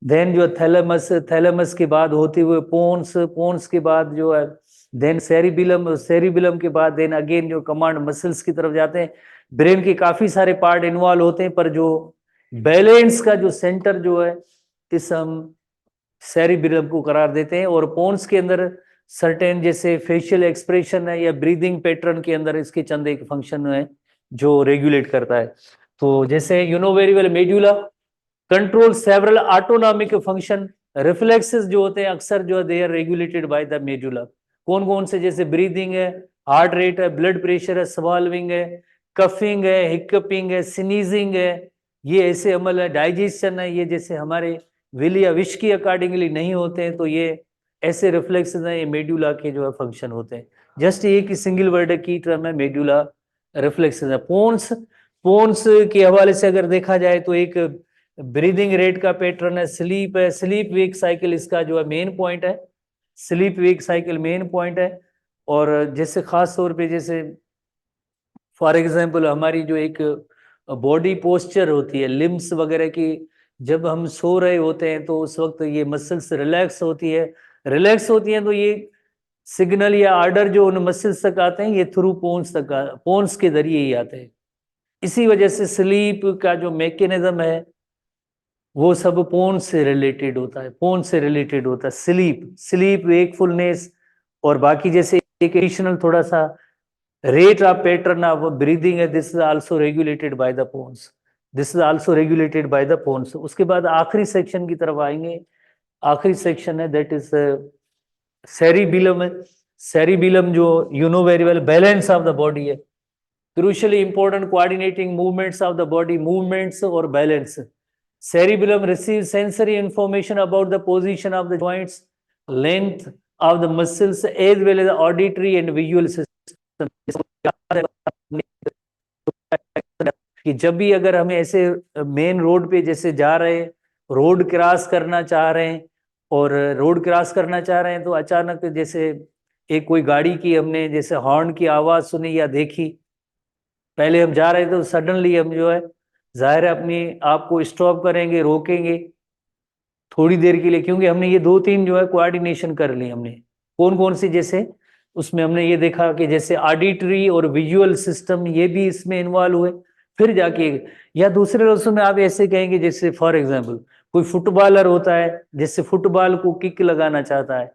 देन जो थैलेमस, थैलेमस के बाद होते हुए पोन्स, पोन्स के बाद जो है देन सेरिबेलम, सेरिबेलम के बाद देन अगेन जो कमांड मसल्स की तरफ जाते हैं। ब्रेन के काफी सारे पार्ट इन्वॉल्व होते हैं पर जो बैलेंस का जो सेंटर जो है इस हम सेरिबेलम को करार देते हैं। और पोन्स के अंदर सर्टेन जैसे फेशियल एक्सप्रेशन है या ब्रीदिंग पैटर्न के अंदर इसके चंद एक फंक्शन है जो रेगुलेट करता है। तो जैसे you know very well medulla control several autonomic function, reflexes जो होते हैं अक्सर जो they are regulated by the medulla. कौन कौन से, जैसे ब्रीदिंग है, हार्ट रेट है, ब्लड प्रेशर है, स्वॉल्विंग है, कफिंग है, हिकअपिंग है, स्नीजिंग है, ये ऐसे अमल है। डाइजेशन है, ये जैसे हमारे विल या विश की अकॉर्डिंगली नहीं होते हैं तो ये ऐसे रिफ्लेक्सेस हैं, ये मेडुला के जो है फंक्शन होते हैं। जस्ट एक ही सिंगल वर्ड की टर्म है मेडुला रिफ्लेक्सेस है। पोन्स, पोन्स के हवाले से अगर देखा जाए तो एक ब्रीदिंग रेट का पैटर्न है, स्लीप है, स्लीप वेक साइकिल इसका जो है मेन पॉइंट है, sleep wake cycle main point है। और जैसे खास तौर पे जैसे फॉर एग्जांपल हमारी जो एक बॉडी पोस्चर होती है लिम्स वगैरह की, जब हम सो रहे होते हैं तो उस वक्त ये मसल्स रिलैक्स होती है, रिलैक्स होती हैं तो ये सिग्नल या आर्डर जो उन मसल्स तक आते हैं ये थ्रू पोन्स तक, पोन्स के जरिए ही आते हैं। इसी वजह से स्लीप का जो मैकेनिज्म है वो सब पोन से रिलेटेड होता है, पोन से रिलेटेड होता है। स्लीप, स्लीप वेकफुलनेस और बाकी जैसे एक एडिशनल थोड़ा सा rate of pattern of breathing है, this is also regulated by the pons. This is also regulated by the pons. उसके बाद आखिरी सेक्शन की तरफ आएंगे। आखिरी सेक्शन है दैट इज सेरिबिलम है। सेरिबिलम जो you know very well balance of the body है, crucially important coordinating movements of the body, movements और balance. cerebellum receives sensory information about the position of the joints, length of the muscles as well as the auditory and visual system। कि जब भी अगर हमें ऐसे main road पे जैसे जा रहे हैं, रोड क्रॉस करना चाह रहे हैं, और रोड क्रॉस करना चाह रहे हैं तो अचानक जैसे एक कोई गाड़ी की हमने जैसे हॉर्न की आवाज सुनी या देखी, पहले हम जा रहे थे तो सडनली हम जो है जाहिर है अपनी आपको स्टॉप करेंगे, रोकेंगे थोड़ी देर के लिए, क्योंकि हमने ये दो तीन जो है कोऑर्डिनेशन कर ली हमने। कौन कौन सी, जैसे उसमें हमने ये देखा कि जैसे ऑडिटरी और विजुअल सिस्टम ये भी इसमें इन्वॉल्व हुए। फिर जाके या दूसरे लफ्जों में आप ऐसे कहेंगे जैसे फॉर एग्जांपल कोई फुटबॉलर होता है, जैसे फुटबॉल को किक लगाना चाहता है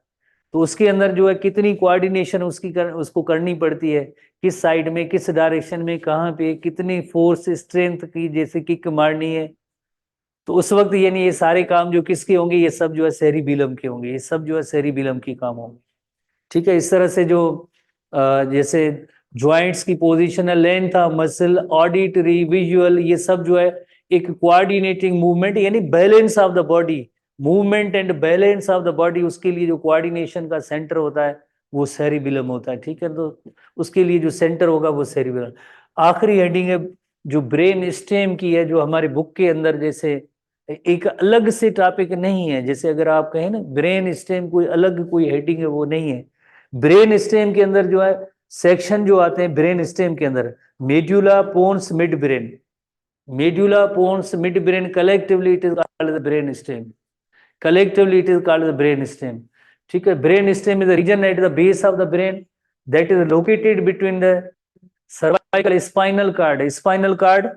तो उसके अंदर जो है कितनी कोऑर्डिनेशन उसको करनी पड़ती है, किस साइड में, किस डायरेक्शन में, कहाँ पे कितनी फोर्स स्ट्रेंथ की जैसे किक मारनी है। तो उस वक्त यानी ये सारे काम जो किसके होंगे, ये सब जो है सेरिबिलम के होंगे, ये सब जो है सेरिबिलम के काम होंगे। ठीक है, इस तरह से जो जैसे जॉइंट्स की पोजीशन है, length of muscle, auditory, visual, ये सब जो है एक कोऑर्डिनेटिंग मूवमेंट यानी balance of the body, movement and balance of the body, उसके लिए जो कोऑर्डिनेशन का सेंटर होता है वो सेरिबिलम होता है। ठीक है, तो उसके लिए जो सेंटर होगा वो सेरिबिलम। आखिरी हेडिंग है जो ब्रेन स्टेम की है, जो हमारे बुक के अंदर जैसे एक अलग से टॉपिक नहीं है, जैसे अगर आप कहें ना ब्रेन स्टेम कोई अलग कोई हेडिंग है वो नहीं है। ब्रेन स्टेम के अंदर जो है सेक्शन जो आते हैं ब्रेन स्टेम के अंदर, medulla, pons, mid brain, medulla, pons, mid brain, collectively it is called the brain stem, collectively it is called the brain stem. ठीक है, brain stem is the region at the base of the brain that is located between the cervical spinal cord, spinal cord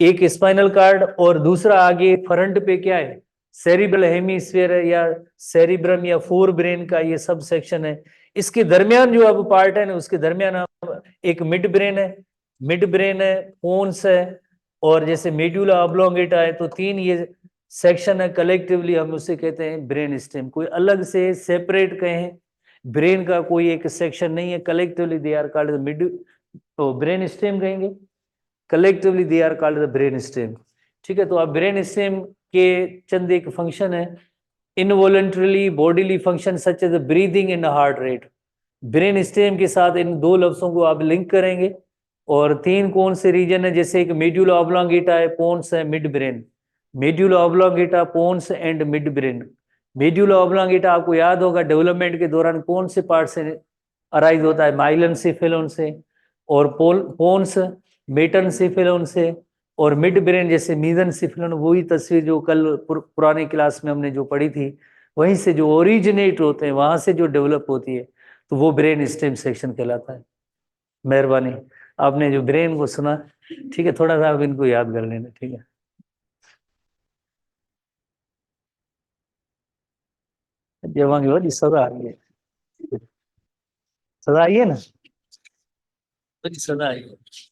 एक spinal cord और दूसरा आगे front पे क्या है, cerebral hemisphere है या सेरिब्रम या फोर ब्रेन का ये सब सेक्शन है। इसके दरमियान जो अब पार्ट है ना, उसके दरमियान एक मिड ब्रेन है, मिड ब्रेन है, पोन्स है और जैसे मेड्यूला ऑब्लोंगेटा है, तो तीन ये सेक्शन है, कलेक्टिवली हम उसे कहते हैं ब्रेन स्टेम। कोई अलग से सेपरेट कहें ब्रेन का कोई एक सेक्शन नहीं है, collectively they are called mid, तो ब्रेन स्टेम कहेंगे, collectively they are called the brain stem. ठीक है, तो अब ब्रेन स्टेम के चंद एक फंक्शन है, involuntarily bodily function such as breathing and heart rate. Brain stem के साथ इन दो लफ्जों को आप लिंक करेंगे। और तीन कौन से रीजन है, जैसे एक मेड्यूला ऑब्लोंगेटा है, पोन्स है, mid brain, medulla oblongata, pons and mid brain. Medulla oblongata आपको याद होगा डेवलपमेंट के दौरान कौन से पार्ट से अराइज होता है, माइलन सेफेलोन से, और पोन्स मेटन सिफिलोन से, और मिड ब्रेन जैसे मीजन सिफिलोन, वही तस्वीर जो कल पुराने क्लास में हमने जो पढ़ी थी, वहीं से जो ओरिजिनेट होते हैं, वहां से जो डेवलप होती है, तो वो ब्रेन स्टेम सेक्शन कहलाता है। मेहरबानी, आपने जो ब्रेन को सुना, ठीक है, थोड़ा सा आप इनको याद कर लेना। ठीक है, देवांगी वाली सदा आ रही है, सदा आई है ना, बड़ी सदा आई है।